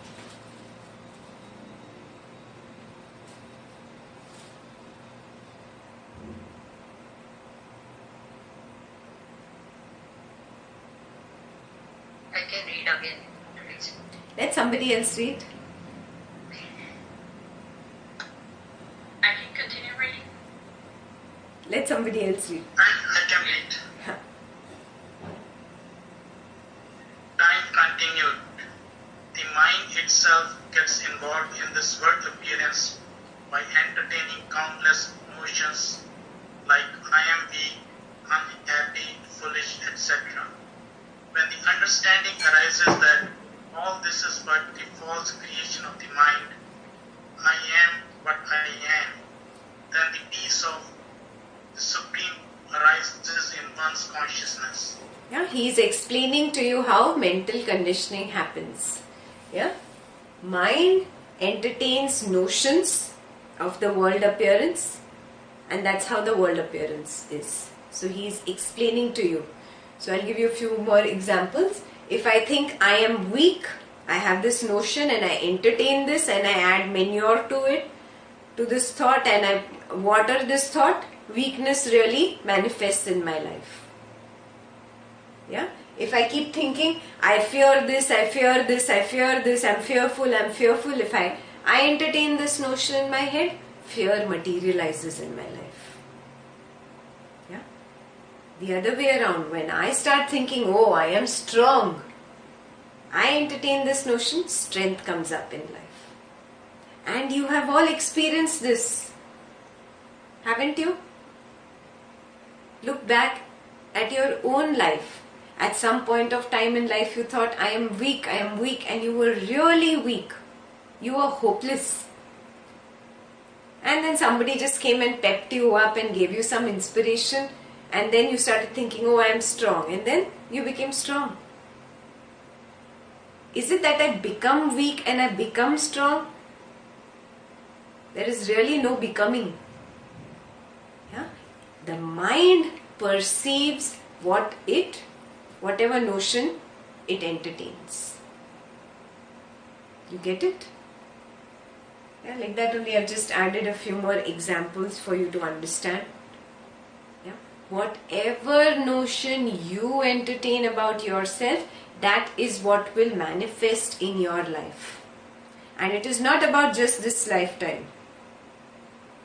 I can read again, please. Let somebody else read. I can continue reading. Let somebody else read. I can read. Time continued. The mind itself gets involved in this world appearance by entertaining countless emotions like I am weak, unhappy, foolish, etc. When the understanding arises that all this is but the false creation of the mind, I am what I am, then the peace of the Supreme arises in one's consciousness. Yeah, he is explaining to you how mental conditioning happens. Yeah, mind entertains notions of the world appearance, and that's how the world appearance is. So he is explaining to you. So I'll give you a few more examples. If I think I am weak, I have this notion and I entertain this and I add manure to it, to this thought, and I water this thought, weakness really manifests in my life. Yeah. If I keep thinking, I fear this, I fear this, I fear this, I'm fearful, if I entertain this notion in my head, fear materializes in my life. Yeah. The other way around, when I start thinking, oh, I am strong, I entertain this notion, strength comes up in life. And you have all experienced this, haven't you? Look back at your own life. At some point of time in life you thought, I am weak, and you were really weak. You were hopeless. And then somebody just came and pepped you up and gave you some inspiration, and then you started thinking, oh, I am strong, and then you became strong. Is it that I become weak and I become strong? There is really no becoming. Yeah? The mind perceives whatever notion it entertains. You get it? Yeah, like that only I've just added a few more examples for you to understand. Yeah? Whatever notion you entertain about yourself, that is what will manifest in your life. And it is not about just this lifetime.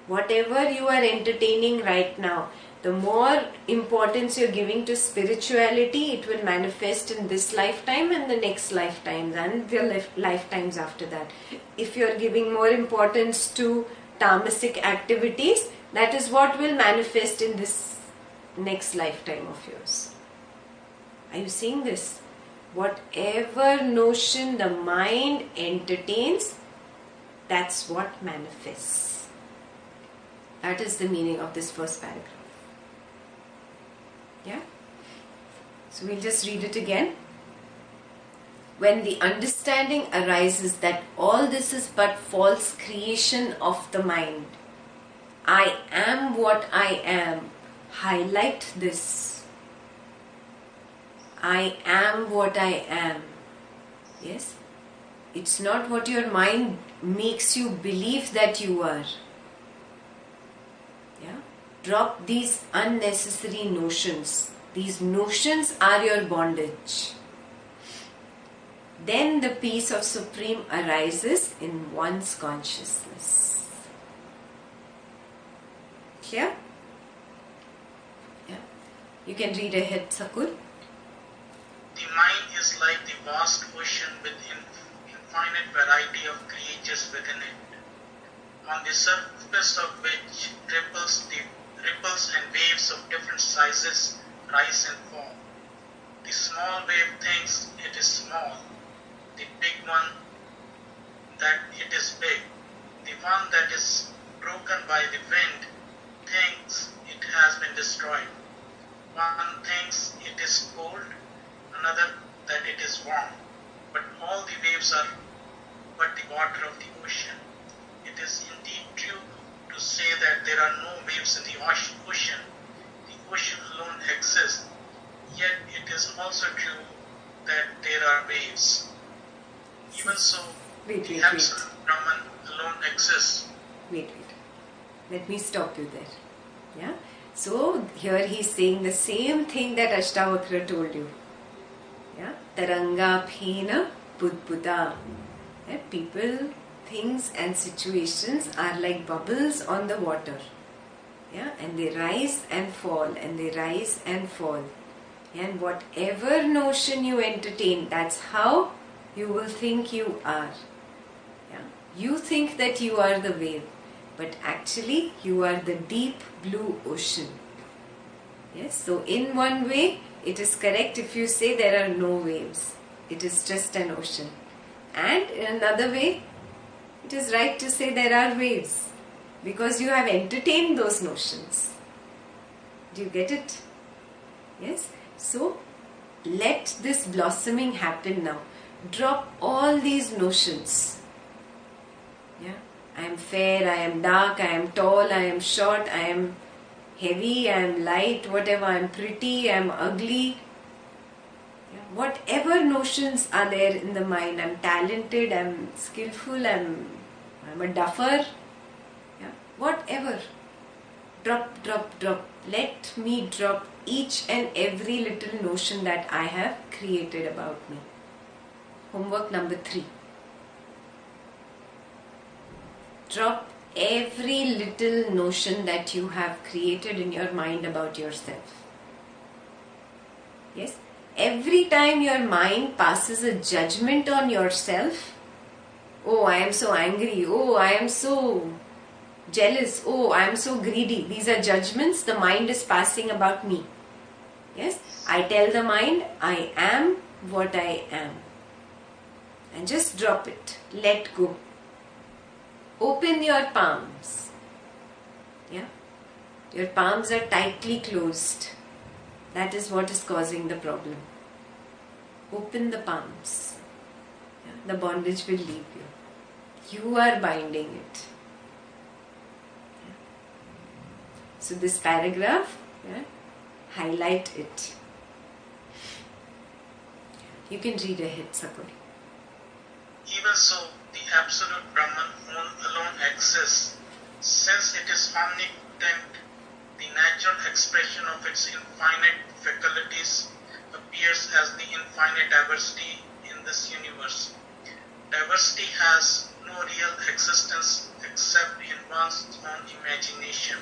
Whatever you are entertaining right now, the more importance you're giving to spirituality, it will manifest in this lifetime and the next lifetimes and the lifetimes after that. If you're giving more importance to tamasic activities, that is what will manifest in this next lifetime of yours. Are you seeing this? Whatever notion the mind entertains, that's what manifests. That is the meaning of this first paragraph. Yeah? So we'll just read it again. When the understanding arises that all this is but false creation of the mind, I am what I am. Highlight this. I am what I am. Yes? It's not what your mind makes you believe that you are. Yeah? Drop these unnecessary notions. These notions are your bondage. Then the peace of Supreme arises in one's consciousness. Clear? Yeah. You can read ahead, Sakul. The mind is like the vast ocean with infinite variety of creatures within it, on the surface of which ripples and waves of different sizes rise and fall. The small wave thinks it is small, the big one that it is big. The one that is broken by the wind thinks it has been destroyed. One thinks it is cold, another that it is warm. But all the waves are but the water of the ocean. It is indeed true to say that there are no waves in the ocean. The ocean alone exists. Yet it is also true that there are waves. Even so, the absolute Brahman alone exists. Wait. Let me stop you there. Yeah. So here he is saying the same thing that Ashtavakra told you. Yeah. Taranga phena budbuda. Yeah? People, things and situations are like bubbles on the water. Yeah, and they rise and fall, and they rise and fall. And whatever notion you entertain, that's how you will think you are. Yeah? You think that you are the wave, but actually you are the deep blue ocean. Yes, so in one way it is correct if you say there are no waves. It is just an ocean. And in another way, it is right to say there are waves, because you have entertained those notions. Do you get it? Yes? So, let this blossoming happen now. Drop all these notions. Yeah? I am fair, I am dark, I am tall, I am short, I am heavy, I am light, whatever, I am pretty, I am ugly. Yeah? Whatever notions are there in the mind, I am talented, I am skillful, I am a duffer. Yeah? Whatever. Drop, drop, drop. Let me drop each and every little notion that I have created about me. Homework number 3. Drop every little notion that you have created in your mind about yourself. Yes? Every time your mind passes a judgment on yourself, oh, I am so angry, oh, I am so jealous, oh, I am so greedy. These are judgments the mind is passing about me. Yes? I tell the mind, I am what I am. And just drop it. Let go. Open your palms. Yeah? Your palms are tightly closed. That is what is causing the problem. Open the palms. Yeah? The bondage will leave you. You are binding it. Yeah? So this paragraph, yeah, highlight it. You can read ahead, Sakuri. Even so, the absolute Brahman alone exists. Since it is omnipotent, the natural expression of its infinite faculties appears as the infinite diversity in this universe. Diversity has no real existence except in one's own imagination.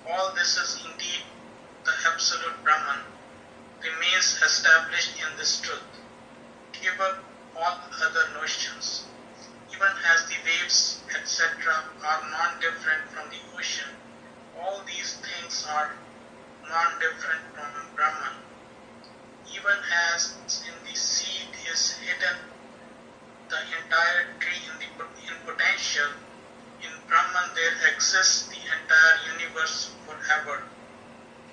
All this is indeed the absolute Brahman, remains established in this truth. Give up all other notions. Even as the waves, etc., are non-different from the ocean, all these things are non-different from Brahman. Even as in the seed is hidden the entire tree in potential, in Brahman there exists the entire universe forever.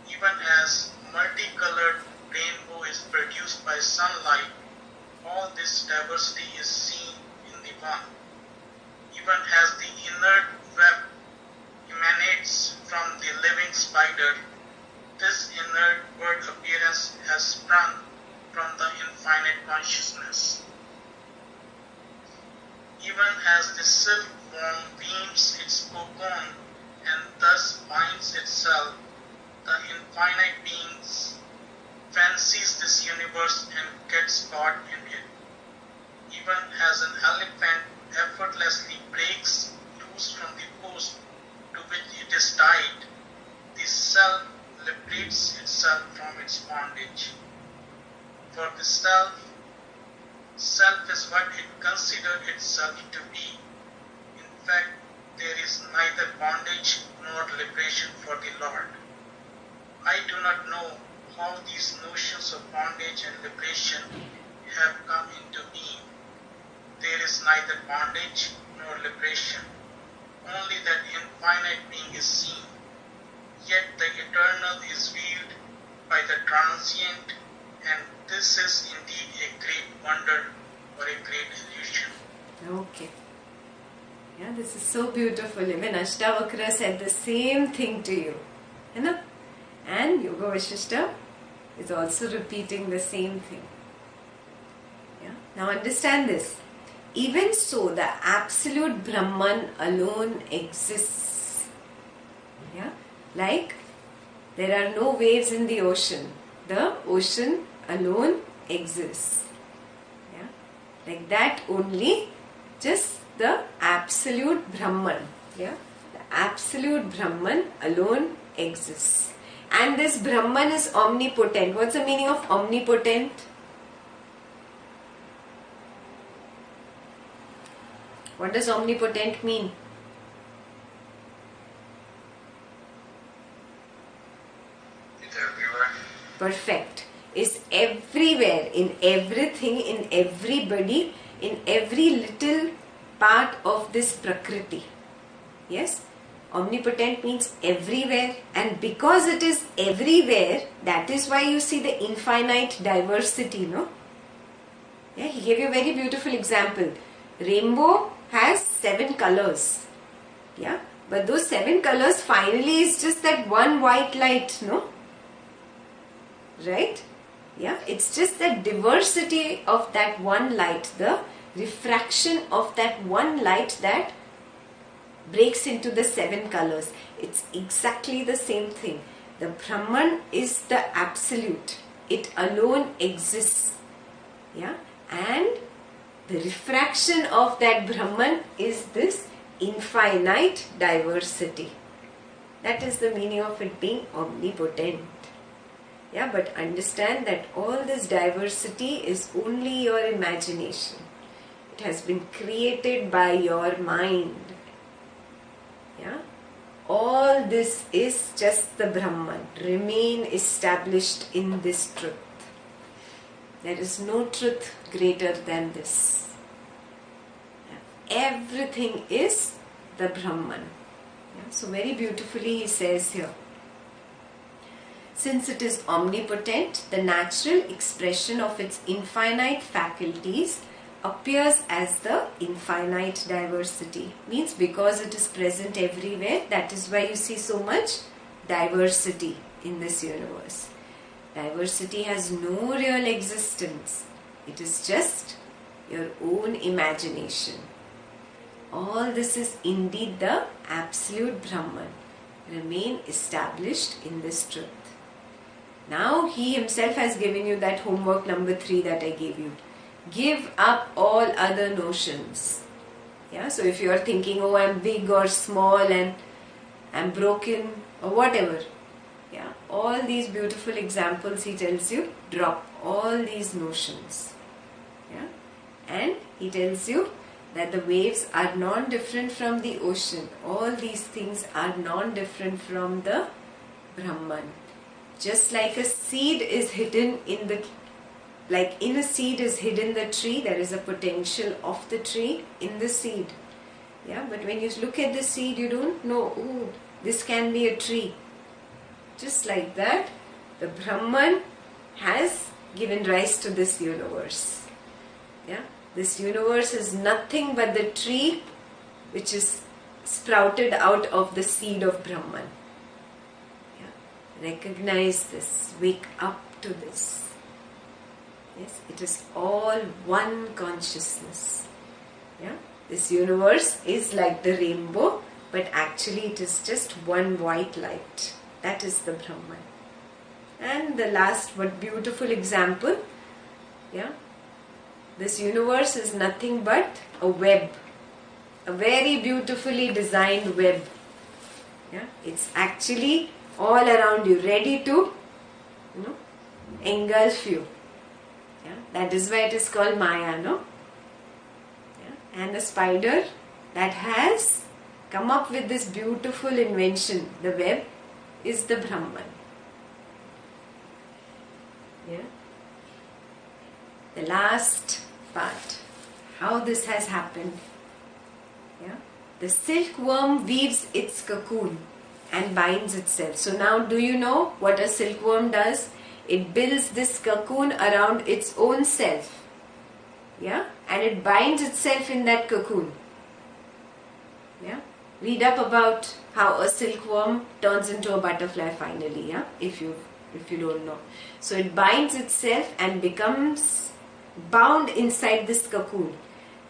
Even as multicolored rainbow is produced by sunlight, all this diversity is seen in the one. Even as the inert web emanates from the living spider, this inert word appearance has sprung from the infinite consciousness. Even as the silkworm weaves its cocoon and thus binds itself, the infinite beings fancies this universe and gets caught in it. Even as an elephant effortlessly breaks loose from the post to which it is tied, the self liberates itself from its bondage. For the self is what it considers itself to be. In fact, there is neither bondage nor liberation for the Lord. I do not know how these notions of bondage and liberation have come into being. There is neither bondage nor liberation. Only that infinite being is seen. Yet the eternal is veiled by the transient, and this is indeed a great wonder or a great illusion. Okay. Yeah, this is so beautiful. Even Ashtavakra said the same thing to you. You know? And Yoga Vasistha is also repeating the same thing. Yeah? Now understand this. Even so, the absolute Brahman alone exists. Yeah? Like, there are no waves in the ocean. The ocean alone exists. Yeah? Like that only, just the absolute Brahman. Yeah? The absolute Brahman alone exists. And this Brahman is omnipotent. What's the meaning of omnipotent? What does omnipotent mean? It's everywhere. Perfect. Is everywhere, in everything, in everybody, in every little part of this Prakriti. Yes? Omnipotent means everywhere, and because it is everywhere, that is why you see the infinite diversity, no? Yeah, he gave you a very beautiful example. Rainbow has 7 colors. Yeah, but those 7 colors finally is just that one white light, no? Right? Yeah, it's just the diversity of that one light, the refraction of that one light that breaks into the 7 colors. It's exactly the same thing. The Brahman is the absolute. It alone exists. Yeah, and the refraction of that Brahman is this infinite diversity. That is the meaning of it being omnipotent. Yeah, but understand that all this diversity is only your imagination. It has been created by your mind. Yeah, all this is just the Brahman. Remain established in this truth. There is no truth greater than this. Everything is the Brahman. Yeah, so very beautifully he says here, since it is omnipotent, the natural expression of its infinite faculties appears as the infinite diversity. Means because it is present everywhere, that is why you see so much diversity in this universe. Diversity has no real existence. It is just your own imagination. All this is indeed the absolute Brahman. Remain established in this truth. Now he himself has given you that homework number 3 that I gave you. Give up all other notions. Yeah, so if you are thinking, oh, I'm big or small and I'm broken or whatever. Yeah, all these beautiful examples he tells you, drop all these notions. Yeah, and he tells you that the waves are non-different from the ocean. All these things are non-different from the Brahman. Just like a seed is hidden in the, like in a seed is hidden the tree, there is a potential of the tree in the seed. Yeah, but when you look at the seed, you don't know, oh, this can be a tree. Just like that, the Brahman has given rise to this universe. Yeah, this universe is nothing but the tree which is sprouted out of the seed of Brahman. Recognize this, wake up to this. Yes, it is all one consciousness. Yeah, this universe is like the rainbow, but actually it is just one white light. That is the Brahman. And the last but beautiful example, yeah, this universe is nothing but a web, a very beautifully designed web. Yeah, it's actually all around you, ready to, engulf you. Yeah? That is why it is called Maya, no? Yeah? And the spider that has come up with this beautiful invention, the web, is the Brahman. Yeah? The last part, how this has happened. Yeah? The silkworm weaves its cocoon and binds itself. So now do you know what a silkworm does? It builds this cocoon around its own self. Yeah? And it binds itself in that cocoon. Yeah? Read up about how a silkworm turns into a butterfly finally, yeah? If you don't know. So it binds itself and becomes bound inside this cocoon.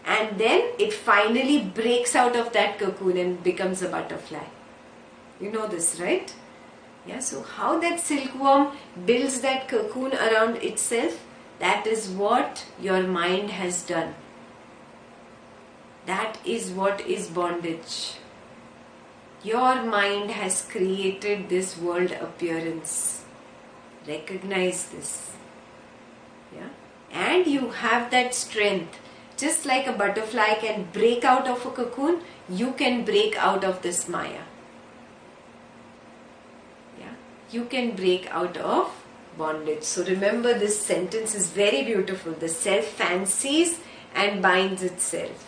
And then it finally breaks out of that cocoon and becomes a butterfly. You know this, right? Yeah, so how that silkworm builds that cocoon around itself, that is what your mind has done. That is what is bondage. Your mind has created this world appearance. Recognize this. Yeah? And you have that strength. Just like a butterfly can break out of a cocoon, you can break out of this Maya. Yeah? You can break out of bondage. So remember, this sentence is very beautiful. The self fancies and binds itself.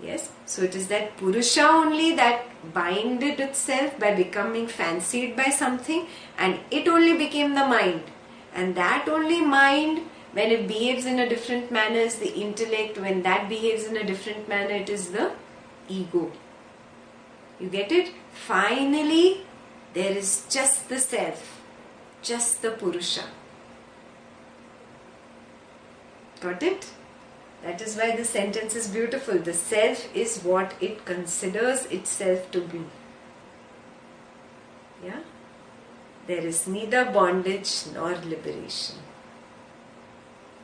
Yes, so it is that Purusha only that binded itself by becoming fancied by something, and it only became the mind. And that only mind, when it behaves in a different manner, is the intellect. When that behaves in a different manner, it is the ego. You get it? Finally, there is just the self, just the Purusha. Got it? That is why the sentence is beautiful. The self is what it considers itself to be. Yeah? There is neither bondage nor liberation.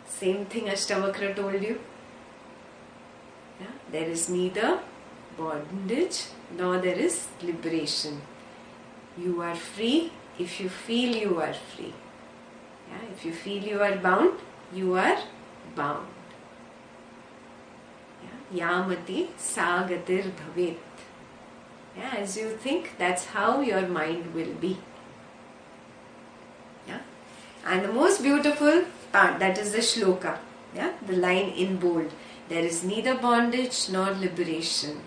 Same thing Ashtavakra told you. Yeah? There is neither bondage nor there is liberation. You are free if you feel you are free. Yeah? If you feel you are bound, you are bound. Yamati sagatir bhavet. Yeah, as you think, that's how your mind will be. Yeah? And the most beautiful part, that is the shloka. Yeah? The line in bold. There is neither bondage nor liberation.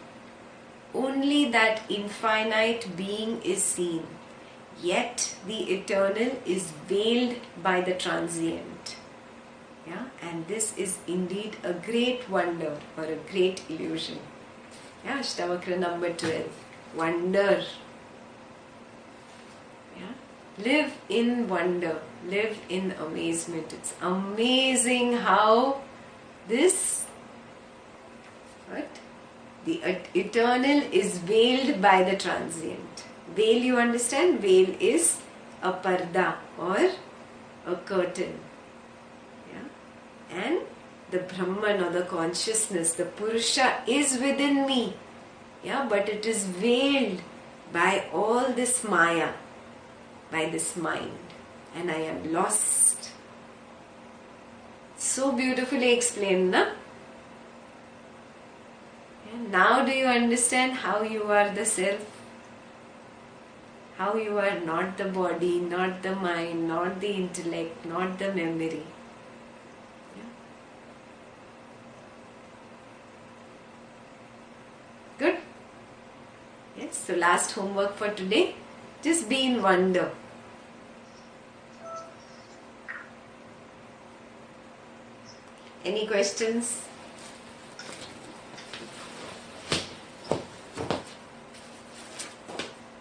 Only that infinite being is seen. Yet the eternal is veiled by the transient. Yeah? And this is indeed a great wonder or a great illusion. Yeah? Ashtavakra number 12. Wonder. Yeah? Live in wonder. Live in amazement. It's amazing how this, what? The eternal is veiled by the transient. Veil, you understand? Veil is a parda or a curtain. And the Brahman or the consciousness, the Purusha is within me. Yeah, but it is veiled by all this Maya, by this mind. And I am lost. So beautifully explained, na? Yeah, now do you understand how you are the self? How you are not the body, not the mind, not the intellect, not the memory. Good? Yes, so last homework for today, just be in wonder. Any questions?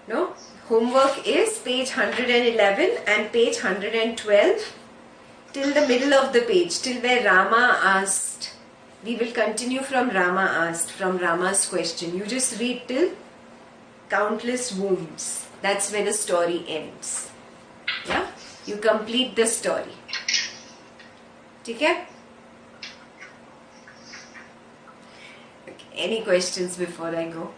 No? Homework is page 111 and page 112 till the middle of the page, till where Rama asked. We will continue from Rama asked, from Rama's question. You just read till countless wombs. That's where the story ends. Yeah? You complete the story. Okay? Okay. Any questions before I go?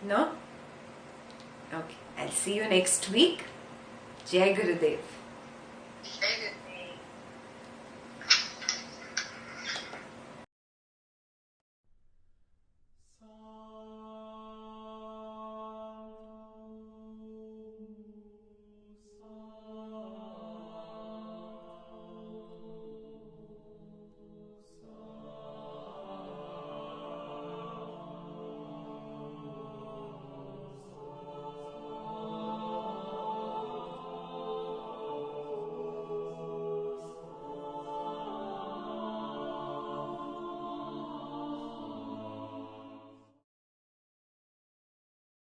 No? Okay. I'll see you next week. Jai Gurudev.